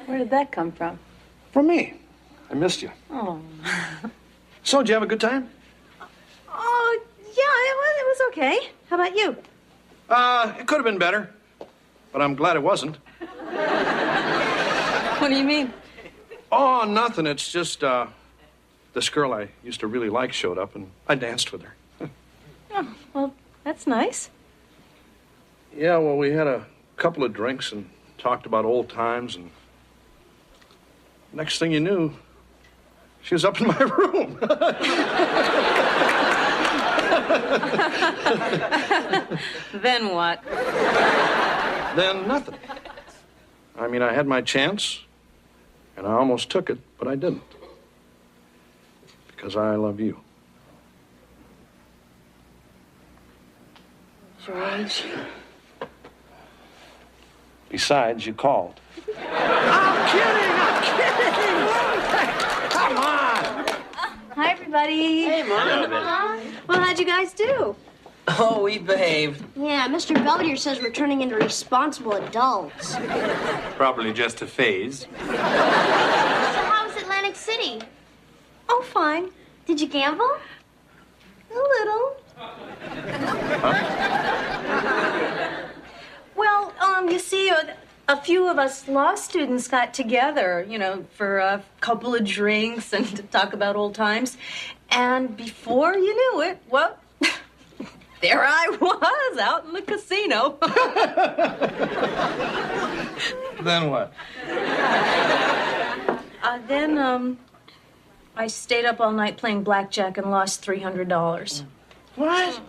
[SPEAKER 3] Where did that come from?
[SPEAKER 4] From me. I missed you.
[SPEAKER 3] Oh.
[SPEAKER 4] So, did you have a good time?
[SPEAKER 3] Oh, yeah, it was okay. How about you?
[SPEAKER 4] It could have been better, but I'm glad it wasn't.
[SPEAKER 3] What do you mean?
[SPEAKER 4] Oh, nothing. It's just, this girl I used to really like showed up, and I danced with her.
[SPEAKER 3] Oh, well, that's nice.
[SPEAKER 4] Yeah, well, we had a couple of drinks and talked about old times, and next thing you knew, she was up in my room.
[SPEAKER 3] Then what?
[SPEAKER 4] Then nothing. I mean, I had my chance, and I almost took it, but I didn't. Because I love you.
[SPEAKER 3] George.
[SPEAKER 4] Besides, you called.
[SPEAKER 10] I'm kidding! Come on!
[SPEAKER 3] Hi, everybody.
[SPEAKER 6] Hey, Mom.
[SPEAKER 3] Well, how'd you guys do?
[SPEAKER 6] Oh, we behaved.
[SPEAKER 2] Yeah, Mr. Belvedere says we're turning into responsible adults.
[SPEAKER 1] Probably just a phase.
[SPEAKER 2] So how was Atlantic City?
[SPEAKER 3] Oh, fine.
[SPEAKER 2] Did you gamble?
[SPEAKER 3] A little. Well, you see, a few of us law students got together, for a couple of drinks and to talk about old times. And before you knew it, well, there I was out in the casino.
[SPEAKER 4] Then what?
[SPEAKER 3] Then I stayed up all night playing blackjack and lost $300.
[SPEAKER 2] What?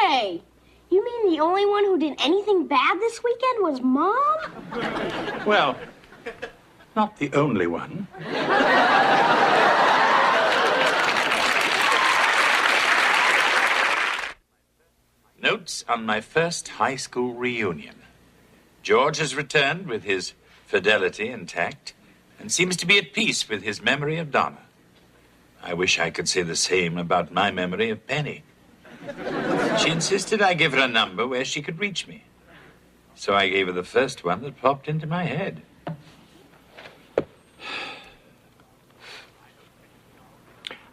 [SPEAKER 2] Hey, you mean the only one who did anything bad this weekend was Mom?
[SPEAKER 1] Well, not the only one. Notes on my first high school reunion. George has returned with his fidelity intact and seems to be at peace with his memory of Donna. I wish I could say the same about my memory of Penny. She insisted I give her a number where she could reach me. So I gave her the first one that popped into my head.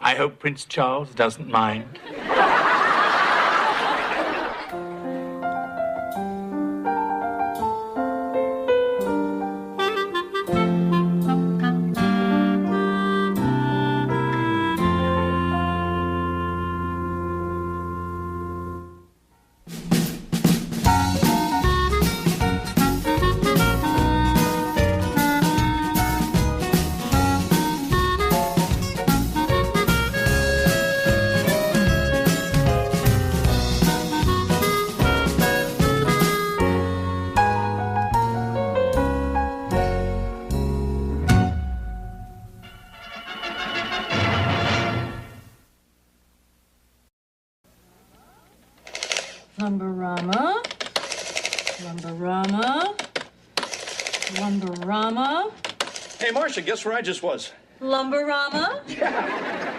[SPEAKER 1] I hope Prince Charles doesn't mind.
[SPEAKER 3] Lumberama. Lumberama. Lumberama.
[SPEAKER 4] Hey, Marcia, guess where I just was?
[SPEAKER 3] Lumberama.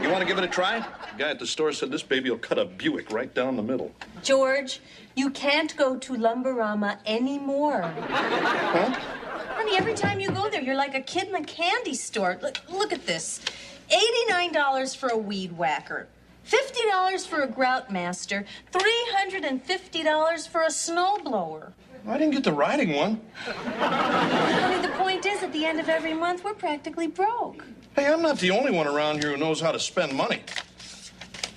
[SPEAKER 4] You want to give it a try? The guy at the store said this baby will cut a Buick right down the middle.
[SPEAKER 3] George, you can't go to Lumberama anymore.
[SPEAKER 4] Huh?
[SPEAKER 3] Honey, every time you go there, you're like a kid in a candy store. Look at this. $89 for a weed whacker. $50 for a grout master. $350 for a snowblower.
[SPEAKER 4] I didn't get the riding one.
[SPEAKER 3] Honey, the point is, at the end of every month, we're practically broke.
[SPEAKER 4] Hey, I'm not the only one around here who knows how to spend money.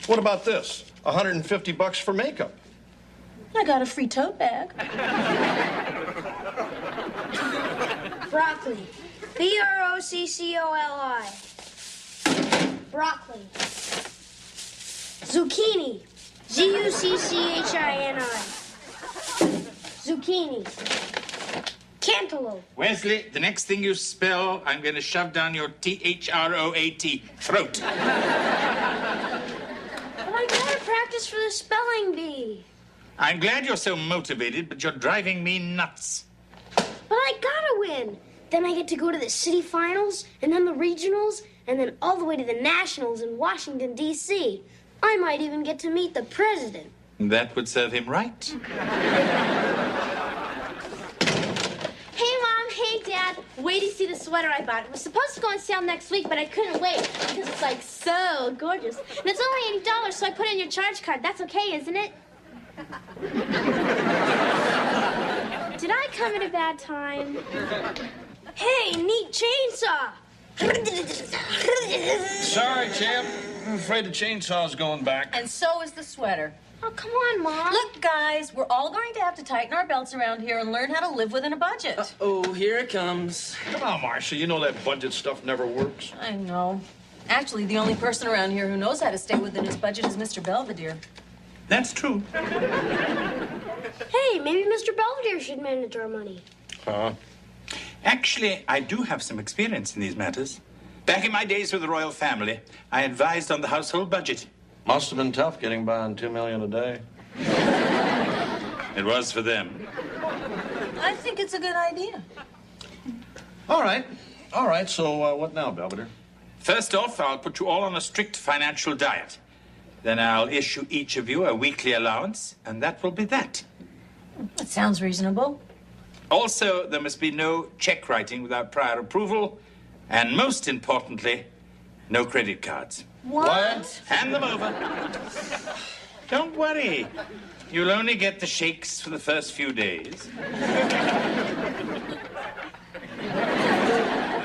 [SPEAKER 4] What about this? $150 for makeup.
[SPEAKER 3] I got a free tote bag.
[SPEAKER 2] Broccoli. B-R-O-C-C-O-L-I. Broccoli. Zucchini. Z-U-C-C-H-I-N-I. Zucchini. Cantaloupe.
[SPEAKER 1] Wesley, the next thing you spell, I'm going to shove down your T-H-R-O-A-T throat.
[SPEAKER 2] But I gotta practice for the spelling bee.
[SPEAKER 1] I'm glad you're so motivated, but you're driving me nuts.
[SPEAKER 2] But I gotta win. Then I get to go to the city finals, and then the regionals, and then all the way to the nationals in Washington, D.C. I might even get to meet the president.
[SPEAKER 1] That would serve him right.
[SPEAKER 2] Hey, Mom. Hey, Dad. Wait to see the sweater I bought. It was supposed to go on sale next week, but I couldn't wait because it's, like, so gorgeous. And it's only $80, so I put it in your charge card. That's okay, isn't it? Did I come at a bad time? Hey, neat chainsaw.
[SPEAKER 4] Sorry, champ. I'm afraid the chainsaw's going back.
[SPEAKER 3] And so is the sweater.
[SPEAKER 2] Oh, come on, Mom.
[SPEAKER 3] Look, guys, we're all going to have to tighten our belts around here and learn how to live within a budget.
[SPEAKER 6] Oh, here it comes.
[SPEAKER 4] Come on, Marcia. You know that budget stuff never works.
[SPEAKER 3] I know. Actually, the only person around here who knows how to stay within his budget is Mr. Belvedere.
[SPEAKER 1] That's true.
[SPEAKER 2] Hey, maybe Mr. Belvedere should manage our money.
[SPEAKER 4] Huh?
[SPEAKER 1] Actually, I do have some experience in these matters. Back in my days with the royal family, I advised on the household budget.
[SPEAKER 4] Must have been tough getting by on $2 million a day.
[SPEAKER 1] It was for them.
[SPEAKER 3] I think it's a good idea.
[SPEAKER 4] All right. So what now, Belvedere?
[SPEAKER 1] First off, I'll put you all on a strict financial diet. Then I'll issue each of you a weekly allowance, and that will be that.
[SPEAKER 3] That sounds reasonable.
[SPEAKER 1] Also, there must be no check writing without prior approval, and most importantly, no credit cards.
[SPEAKER 3] What?
[SPEAKER 1] Hand them over. Don't worry. You'll only get the shakes for the first few days.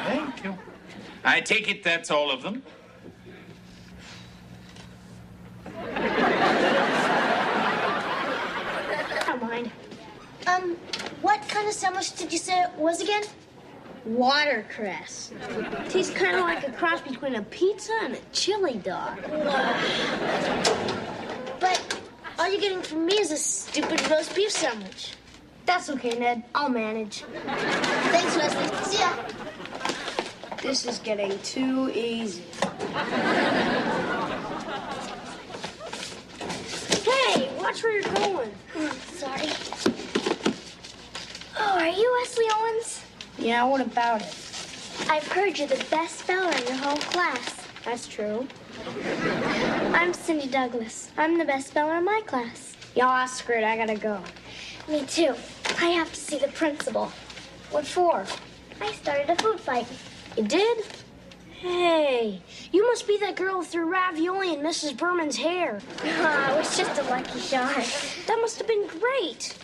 [SPEAKER 1] Thank you. I take it that's all of them.
[SPEAKER 2] I don't mind. What kind of sandwich did you say it was again? Watercress. Tastes kind of like a cross between a pizza and a chili dog. But all you're getting from me is a stupid roast beef sandwich. That's okay, Ned. I'll manage. Thanks, Wesley. See ya. This is getting too easy. Hey, watch where you're going. Sorry. Oh, are you Wesley Owens? Yeah, what about it? I've heard you're the best speller in your whole class. That's true. I'm Cindy Douglas. I'm the best speller in my class. Y'all, screw it. I gotta go. Me too. I have to see the principal. What for? I started a food fight. You did? Hey, you must be that girl with your ravioli and Mrs. Berman's hair.
[SPEAKER 14] It was just a lucky shot.
[SPEAKER 2] That must have been great.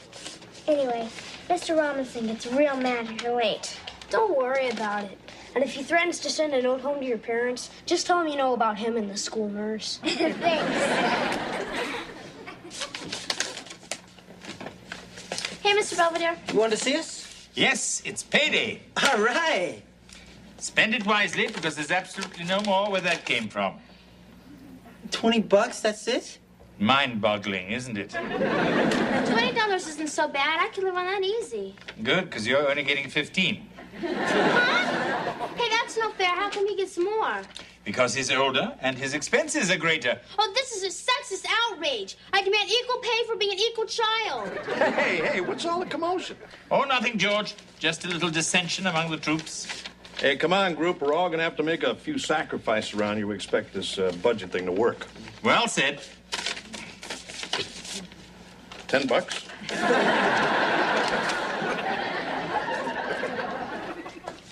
[SPEAKER 14] Anyway, Mr. Robinson gets real mad at her late.
[SPEAKER 2] Don't worry about it. And if he threatens to send a note home to your parents, just tell him you know about him and the school nurse.
[SPEAKER 14] Thanks.
[SPEAKER 2] Hey, Mr. Belvedere.
[SPEAKER 6] You want to see us?
[SPEAKER 1] Yes, it's payday.
[SPEAKER 6] All right.
[SPEAKER 1] Spend it wisely, because there's absolutely no more where that came from.
[SPEAKER 6] $20, that's it?
[SPEAKER 1] Mind-boggling, isn't it?
[SPEAKER 2] $20 isn't so bad. I can live on that easy.
[SPEAKER 1] Good, because you're only getting 15.
[SPEAKER 2] Huh? Hey, that's no fair. How come he gets more?
[SPEAKER 1] Because he's older and his expenses are greater.
[SPEAKER 2] Oh, this is a sexist outrage. I demand equal pay for being an equal child.
[SPEAKER 4] Hey, what's all the commotion?
[SPEAKER 1] Oh, nothing, George. Just a little dissension among the troops.
[SPEAKER 4] Hey, come on, group. We're all going to have to make a few sacrifices around here. We expect this budget thing to work.
[SPEAKER 1] Well said.
[SPEAKER 4] $10?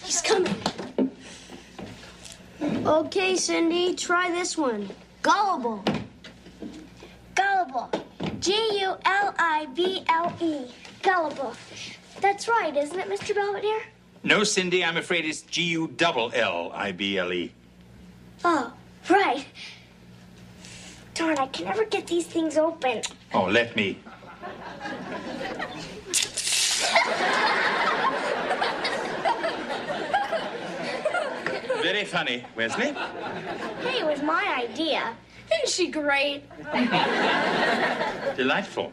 [SPEAKER 2] He's coming. Okay, Cindy, try this one. Gullible.
[SPEAKER 14] Gullible. G-U-L-I-B-L-E. Gullible. That's right, isn't it, Mr. Belvedere?
[SPEAKER 1] No, Cindy, I'm afraid it's G-U-double-L-I-B-L-E.
[SPEAKER 14] Oh, right. Darn, I can never get these things open.
[SPEAKER 1] Oh, let me. Very funny, Wesley.
[SPEAKER 14] Hey, it was my idea.
[SPEAKER 2] Isn't she great?
[SPEAKER 1] Delightful.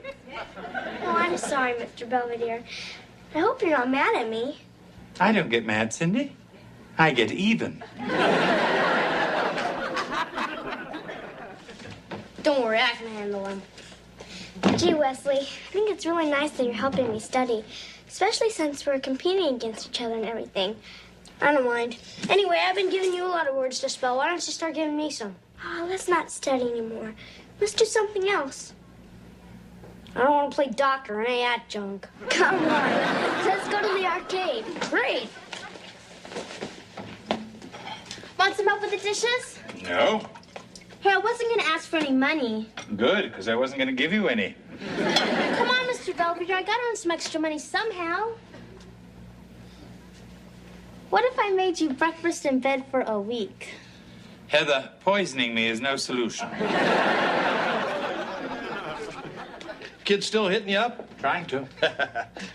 [SPEAKER 14] Oh, I'm sorry, Mr. Belvedere. I hope you're not mad at me.
[SPEAKER 1] I don't get mad, Cindy. I get even.
[SPEAKER 2] Don't worry, I can handle him.
[SPEAKER 14] Gee, Wesley, I think it's really nice that you're helping me study, especially since we're competing against each other and everything.
[SPEAKER 2] I don't mind. Anyway, I've been giving you a lot of words to spell. Why don't you start giving me some?
[SPEAKER 14] Oh, let's not study anymore. Let's do something else.
[SPEAKER 2] I don't want to play doctor or any of that junk.
[SPEAKER 14] Come on. Let's go to the arcade.
[SPEAKER 2] Great. Want some help with the dishes?
[SPEAKER 1] No.
[SPEAKER 2] Hey, I wasn't going to ask for any money.
[SPEAKER 1] Good, because I wasn't going to give you any.
[SPEAKER 2] Come on, Mr. Belvedere. I got to earn some extra money somehow. What if I made you breakfast in bed for a week?
[SPEAKER 1] Heather, poisoning me is no solution.
[SPEAKER 4] Kids still hitting you up?
[SPEAKER 1] Trying to.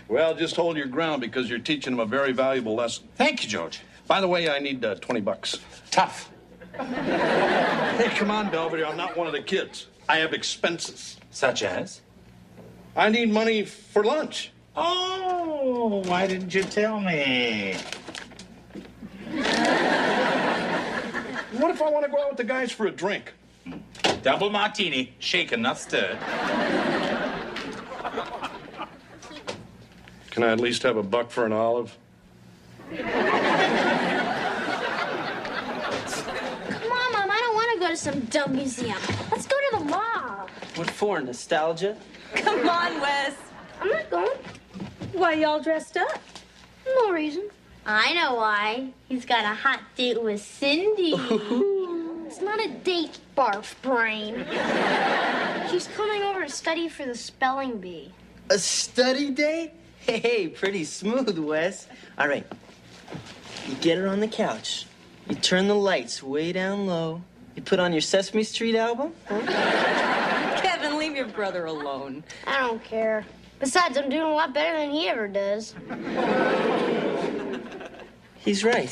[SPEAKER 4] Well, just hold your ground because you're teaching them a very valuable lesson.
[SPEAKER 1] Thank you, George.
[SPEAKER 4] By the way, I need $20.
[SPEAKER 1] Tough.
[SPEAKER 4] Hey, come on, Belvedere. I'm not one of the kids. I have expenses.
[SPEAKER 1] Such as?
[SPEAKER 4] I need money for lunch.
[SPEAKER 1] Oh, why didn't you tell me?
[SPEAKER 4] What if I want to go out with the guys for a drink?
[SPEAKER 1] Double martini, shaken, not stirred.
[SPEAKER 4] Can I at least have $1 for an olive?
[SPEAKER 2] Come on, Mom. I don't want to go to some dumb museum. Let's go to the mall.
[SPEAKER 6] What for, nostalgia?
[SPEAKER 3] Come on, Wes.
[SPEAKER 2] I'm not going.
[SPEAKER 3] Why y'all dressed up?
[SPEAKER 2] No reason.
[SPEAKER 14] I know why. He's got a hot date with Cindy.
[SPEAKER 2] It's not a date, barf brain. She's coming over to study for the spelling bee.
[SPEAKER 6] A study date? Hey, pretty smooth, Wes. All right. You get her on the couch. You turn the lights way down low. You put on your Sesame Street album.
[SPEAKER 3] Kevin, leave your brother alone.
[SPEAKER 2] I don't care. Besides, I'm doing a lot better than he ever does.
[SPEAKER 6] He's right.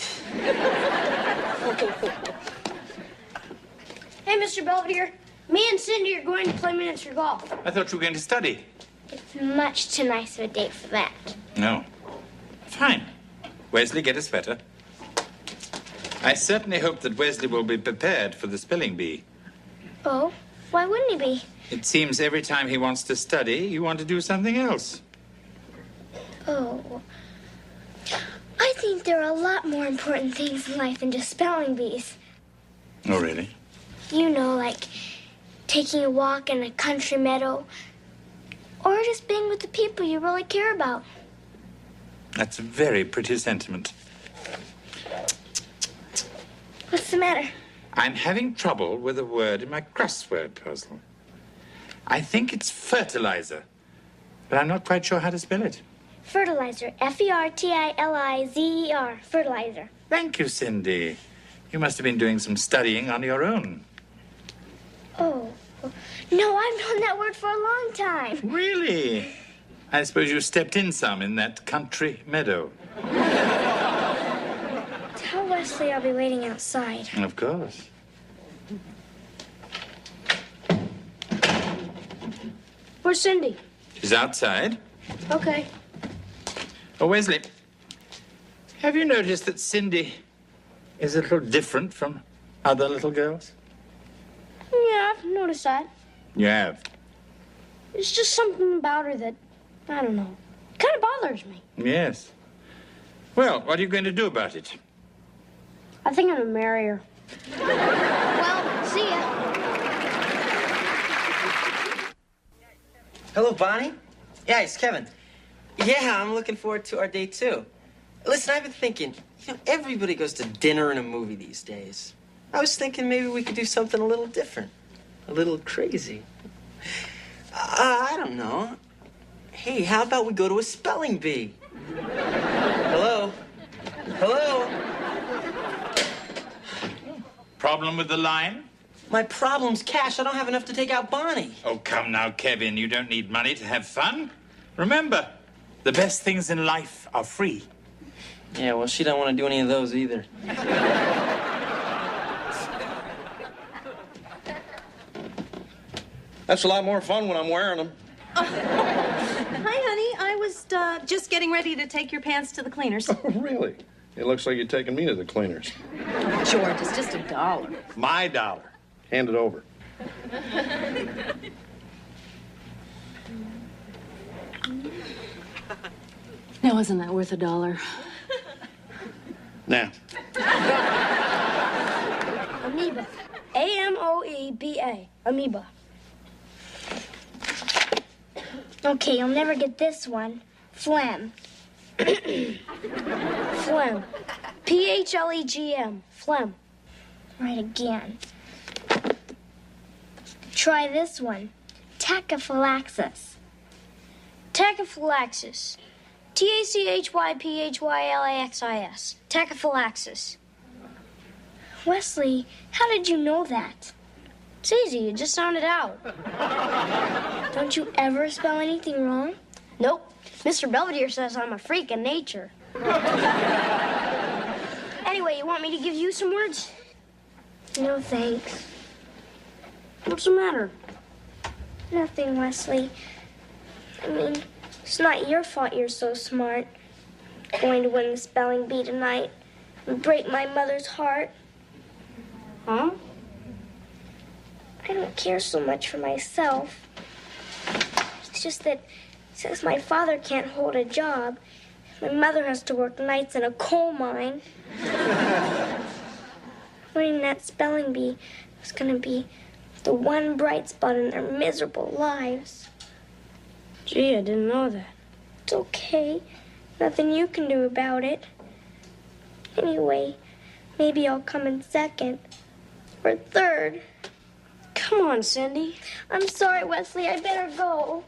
[SPEAKER 2] Hey, Mr. Belvedere. Me and Cindy are going to play miniature golf.
[SPEAKER 1] I thought you were going to study.
[SPEAKER 14] It's much too nice of a date for that.
[SPEAKER 1] No. Fine. Wesley, get a sweater. I certainly hope that Wesley will be prepared for the spelling bee.
[SPEAKER 14] Oh, why wouldn't he be?
[SPEAKER 1] It seems every time he wants to study, you want to do something else.
[SPEAKER 14] Oh. I think there are a lot more important things in life than just spelling bees.
[SPEAKER 1] Oh, really?
[SPEAKER 14] You know, like taking a walk in a country meadow, or just being with the people you really care about.
[SPEAKER 1] That's a very pretty sentiment.
[SPEAKER 14] What's the matter?
[SPEAKER 1] I'm having trouble with a word in my crossword puzzle. I think it's fertilizer, but I'm not quite sure how to spell it.
[SPEAKER 14] Fertilizer. Fertilizer. Fertilizer.
[SPEAKER 1] Thank you, Cindy. You must have been doing some studying on your own.
[SPEAKER 14] Oh. No, I've known that word for a long time.
[SPEAKER 1] Really? I suppose you stepped in some in that country meadow.
[SPEAKER 14] Tell Wesley I'll be waiting outside.
[SPEAKER 1] Of course.
[SPEAKER 2] Where's Cindy?
[SPEAKER 1] She's outside.
[SPEAKER 2] Okay.
[SPEAKER 1] Oh, Wesley, have you noticed that Cindy is a little different from other little girls?
[SPEAKER 2] Yeah, I've noticed that.
[SPEAKER 1] You have?
[SPEAKER 2] It's just something about her that, I don't know, kind of bothers me.
[SPEAKER 1] Yes. Well, what are you going to do about it?
[SPEAKER 2] I think I'm gonna marry her. Well, see ya.
[SPEAKER 6] Hello, Bonnie. Yeah, it's Kevin. Yeah, I'm looking forward to our date, too. Listen, I've been thinking, everybody goes to dinner and a movie these days. I was thinking maybe we could do something a little different, a little crazy. I don't know. Hey, how about we go to a spelling bee? Hello? Hello?
[SPEAKER 1] Problem with the line?
[SPEAKER 6] My problem's cash. I don't have enough to take out Bonnie.
[SPEAKER 1] Oh, come now, Kevin. You don't need money to have fun. Remember, the best things in life are free.
[SPEAKER 6] Yeah, well, she don't want to do any of those either.
[SPEAKER 4] That's a lot more fun when I'm wearing them.
[SPEAKER 3] Hi, honey. I was just getting ready to take your pants to the cleaners.
[SPEAKER 4] Oh, really? It looks like you're taking me to the cleaners.
[SPEAKER 3] George, it's just $1.
[SPEAKER 4] My dollar. Hand it over.
[SPEAKER 3] Now, isn't that worth $1?
[SPEAKER 4] Now.
[SPEAKER 2] Amoeba. A-M-O-E-B-A. Amoeba.
[SPEAKER 14] Okay, you'll never get this one. Phlegm.
[SPEAKER 2] Phlegm. P-H-L-E-G-M. Phlegm.
[SPEAKER 14] Right again. Try this one. Tachyphylaxis.
[SPEAKER 2] Tachyphylaxis. T-A-C-H-Y-P-H-Y-L-A-X-I-S. Tachyphylaxis.
[SPEAKER 14] Wesley, how did you know that?
[SPEAKER 2] It's easy. You just sound it out.
[SPEAKER 14] Don't you ever spell anything wrong?
[SPEAKER 2] Nope. Mr. Belvedere says I'm a freak in nature. Anyway, you want me to give you some words?
[SPEAKER 14] No, thanks.
[SPEAKER 2] What's the matter?
[SPEAKER 14] Nothing, Wesley. I mean, it's not your fault you're so smart. Going to win the spelling bee tonight and break my mother's heart.
[SPEAKER 2] Huh?
[SPEAKER 14] I don't care so much for myself. It's just that since my father can't hold a job, my mother has to work nights in a coal mine. Winning that spelling bee was going to be the one bright spot in their miserable lives.
[SPEAKER 2] Gee, I didn't know that.
[SPEAKER 14] It's okay. Nothing you can do about it. Anyway, maybe I'll come in second or third.
[SPEAKER 2] Come on, Cindy.
[SPEAKER 14] I'm sorry, Wesley. I better go.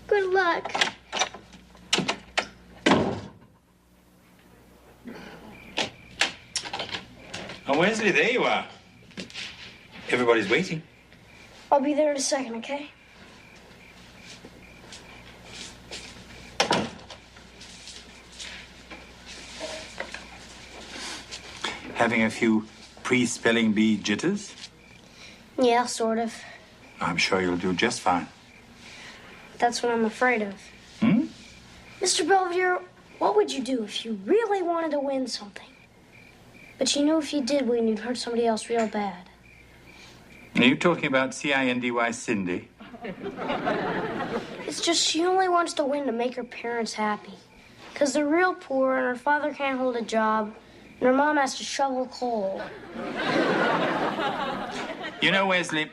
[SPEAKER 14] Good luck.
[SPEAKER 1] Oh, Wesley, there you are. Everybody's waiting.
[SPEAKER 2] I'll be there in a second, okay?
[SPEAKER 1] Having a few pre-spelling bee jitters?
[SPEAKER 2] Yeah, sort of.
[SPEAKER 1] I'm sure you'll do just fine.
[SPEAKER 2] That's what I'm afraid of. Mr. Belvedere, what would you do if you really wanted to win something? But you knew if you did win, you'd hurt somebody else real bad.
[SPEAKER 1] Are you talking about C-I-N-D-Y Cindy?
[SPEAKER 2] It's just she only wants to win to make her parents happy. Because they're real poor and her father can't hold a job and her mom has to shovel coal.
[SPEAKER 1] You know, Wesley,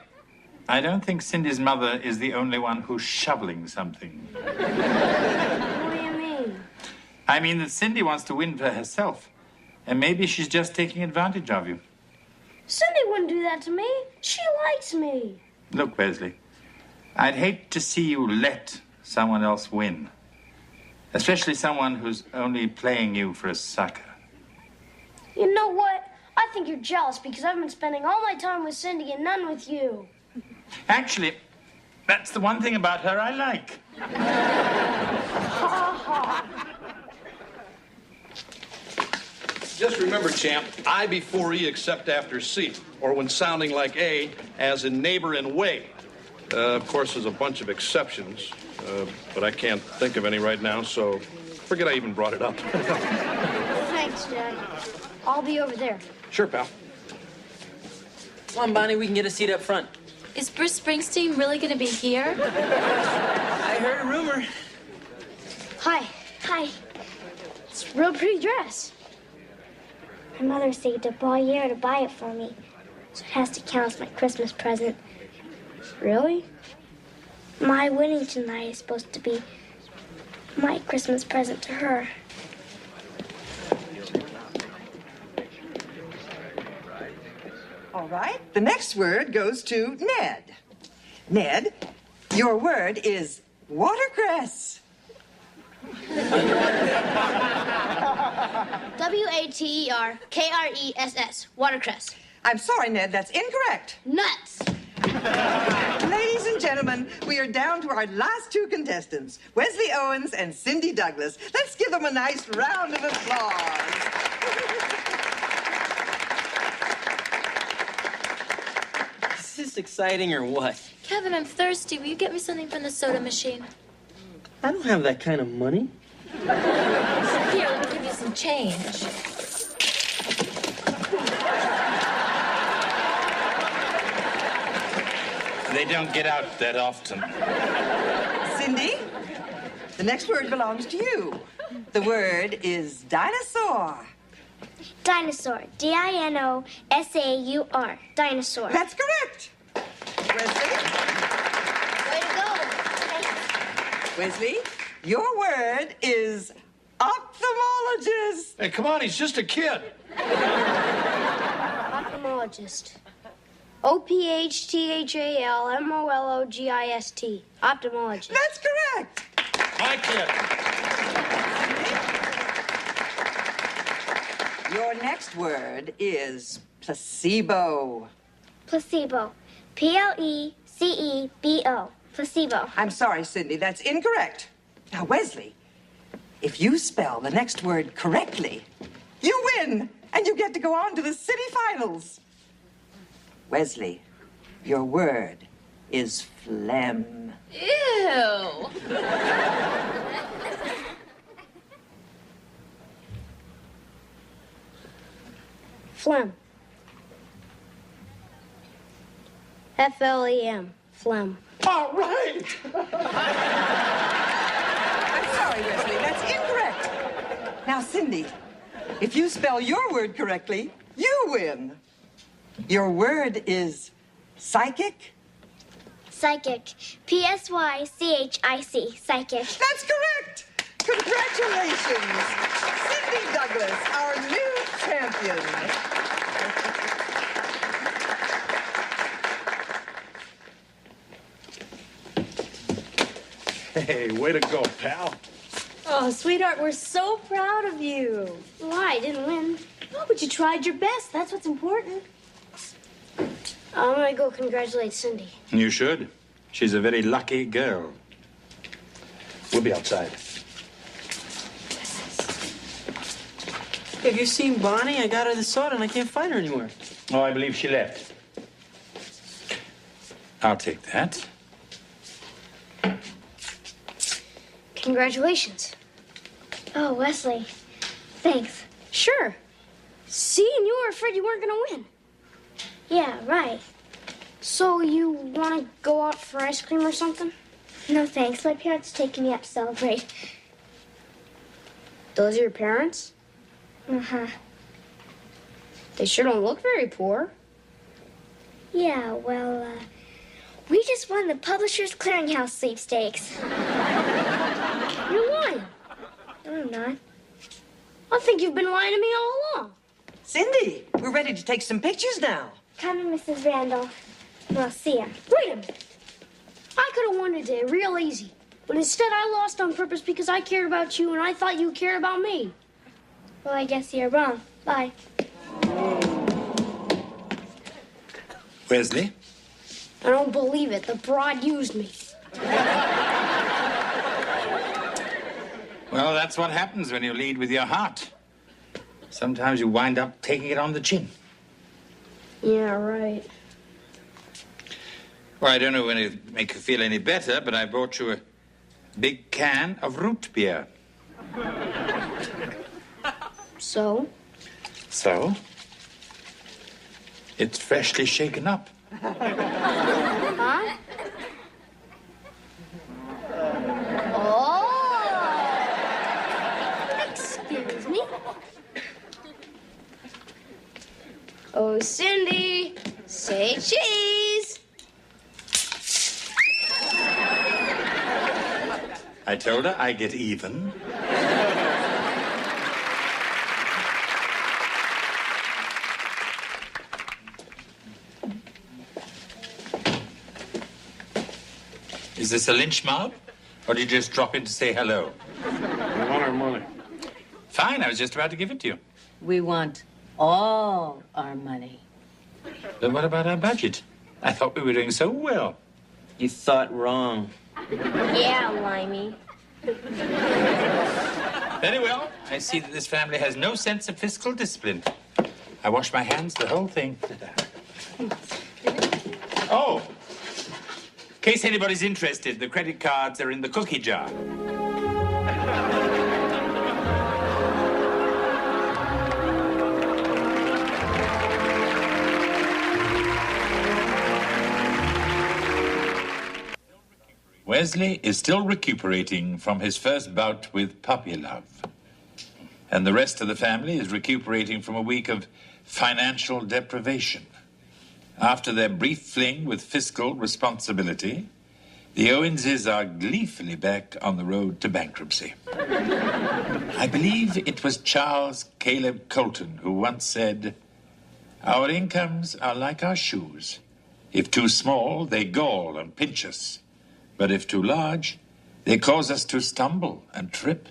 [SPEAKER 1] I don't think Cindy's mother is the only one who's shoveling something.
[SPEAKER 2] What do you mean?
[SPEAKER 1] I mean that Cindy wants to win for herself. And maybe she's just taking advantage of you.
[SPEAKER 2] Cindy wouldn't do that to me. She likes me.
[SPEAKER 1] Look, Wesley, I'd hate to see you let someone else win. Especially someone who's only playing you for a sucker.
[SPEAKER 2] You know what? I think you're jealous because I've been spending all my time with Cindy and none with you.
[SPEAKER 1] Actually, that's the one thing about her I like.
[SPEAKER 4] Just remember, champ, I before E except after C, or when sounding like A, as in neighbor and way. Of course, there's a bunch of exceptions, but I can't think of any right now, so forget I even brought it up.
[SPEAKER 2] Thanks, Dad. I'll be over there.
[SPEAKER 4] Sure, pal.
[SPEAKER 6] Come on, Bonnie, we can get a seat up front.
[SPEAKER 15] Is Bruce Springsteen really going to be here?
[SPEAKER 6] I heard a rumor.
[SPEAKER 2] Hi. Hi. It's a real pretty dress.
[SPEAKER 14] My mother saved up all year to buy it for me, so it has to count as my Christmas present.
[SPEAKER 2] Really?
[SPEAKER 14] My wedding tonight is supposed to be my Christmas present to her.
[SPEAKER 16] All right, the next word goes to Ned. Ned, your word is watercress.
[SPEAKER 2] WATERKRESS. Watercress.
[SPEAKER 16] I'm sorry, Ned, that's incorrect.
[SPEAKER 2] Nuts.
[SPEAKER 16] Ladies and gentlemen, we are down to our last two contestants, Wesley Owens and Cindy Douglas. Let's give them a nice round of applause.
[SPEAKER 6] Is this exciting or what?
[SPEAKER 15] Kevin, I'm thirsty. Will you get me something from the soda machine?
[SPEAKER 6] I don't have that kind of money.
[SPEAKER 15] Here, let me give you some change.
[SPEAKER 1] They don't get out that often.
[SPEAKER 16] Cindy, the next word belongs to you. The word is dinosaur.
[SPEAKER 14] Dinosaur. D-I-N-O-S-A-U-R. Dinosaur.
[SPEAKER 16] That's correct. Wesley?
[SPEAKER 2] Way to go.
[SPEAKER 16] Wesley, your word is ophthalmologist.
[SPEAKER 4] Hey, come on, he's just a kid.
[SPEAKER 2] Ophthalmologist. OPHTHALMOLOGIST. Ophthalmologist.
[SPEAKER 16] That's correct.
[SPEAKER 4] My kid.
[SPEAKER 16] Your next word is placebo.
[SPEAKER 14] Placebo. P-L-E-C-E-B-O. Placebo.
[SPEAKER 16] I'm sorry, Cindy, that's incorrect. Now, Wesley, if you spell the next word correctly, you win, and you get to go on to the city finals. Wesley, your word is phlegm.
[SPEAKER 15] Ew.
[SPEAKER 2] Phlegm. F-L-E-M. Phlegm.
[SPEAKER 10] All right.
[SPEAKER 16] I'm sorry, Wesley, that's incorrect. Now, Cindy, if you spell your word correctly, you win. Your word is psychic?
[SPEAKER 14] Psychic. P-S-Y-C-H-I-C. Psychic.
[SPEAKER 16] That's correct. Congratulations. Cindy Douglas, our new champion.
[SPEAKER 4] Hey, way to go, pal.
[SPEAKER 3] Oh, sweetheart, we're so proud of you.
[SPEAKER 2] Why? I didn't win.
[SPEAKER 3] Oh, but you tried your best. That's what's important.
[SPEAKER 2] I'm gonna go congratulate Cindy.
[SPEAKER 1] You should. She's a very lucky girl.
[SPEAKER 4] We'll be outside.
[SPEAKER 6] Have you seen Bonnie? I got her the soda and I can't find her anywhere.
[SPEAKER 1] Oh, I believe she left. I'll take that.
[SPEAKER 2] Congratulations.
[SPEAKER 14] Oh, Wesley. Thanks.
[SPEAKER 2] Sure. See, and you were afraid you weren't gonna win.
[SPEAKER 14] Yeah, right.
[SPEAKER 2] So you want to go out for ice cream or something?
[SPEAKER 14] No, thanks. My parents are taking me out to celebrate.
[SPEAKER 2] Those are your parents?
[SPEAKER 14] Uh-huh.
[SPEAKER 2] They sure don't look very poor.
[SPEAKER 14] Yeah, well, we just won the Publishers Clearinghouse sweepstakes.
[SPEAKER 2] You won.
[SPEAKER 14] No, I'm not.
[SPEAKER 2] I I think you've been lying to me all along.
[SPEAKER 16] Cindy, we're ready to take some pictures now.
[SPEAKER 14] Come in, Mrs. Randolph. I'll see ya.
[SPEAKER 2] Wait a minute. I could have won today real easy. But instead, I lost on purpose because I cared about you and I thought you cared about me.
[SPEAKER 14] Well, I guess you're wrong. Bye.
[SPEAKER 1] Wesley?
[SPEAKER 2] I don't believe it. The broad used me.
[SPEAKER 1] Well, that's what happens when you lead with your heart. Sometimes you wind up taking it on the chin.
[SPEAKER 2] Yeah, right.
[SPEAKER 1] Well, I don't know when it make you feel any better, but I brought you a big can of root beer.
[SPEAKER 2] So?
[SPEAKER 1] So? It's freshly shaken up.
[SPEAKER 2] Huh? Oh! Excuse me. Oh, Cindy, say cheese.
[SPEAKER 1] I told her I get even. Is this a lynch mob? Or did you just drop in to say hello?
[SPEAKER 4] We want our money.
[SPEAKER 1] Fine, I was just about to give it to you.
[SPEAKER 3] We want all our money.
[SPEAKER 1] But what about our budget? I thought we were doing so well.
[SPEAKER 6] You thought wrong.
[SPEAKER 2] Yeah, Limey.
[SPEAKER 1] Very well. I see that this family has no sense of fiscal discipline. I wash my hands, the whole thing. Oh! In case anybody's interested, the credit cards are in the cookie jar. Wesley is still recuperating from his first bout with puppy love. And the rest of the family is recuperating from a week of financial deprivation. After their brief fling with fiscal responsibility, the Owenses are gleefully back on the road to bankruptcy. I believe it was Charles Caleb Colton who once said, "Our incomes are like our shoes. If too small, they gall and pinch us. But if too large, they cause us to stumble and trip."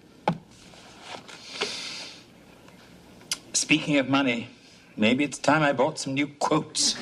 [SPEAKER 1] Speaking of money, maybe it's time I bought some new quotes.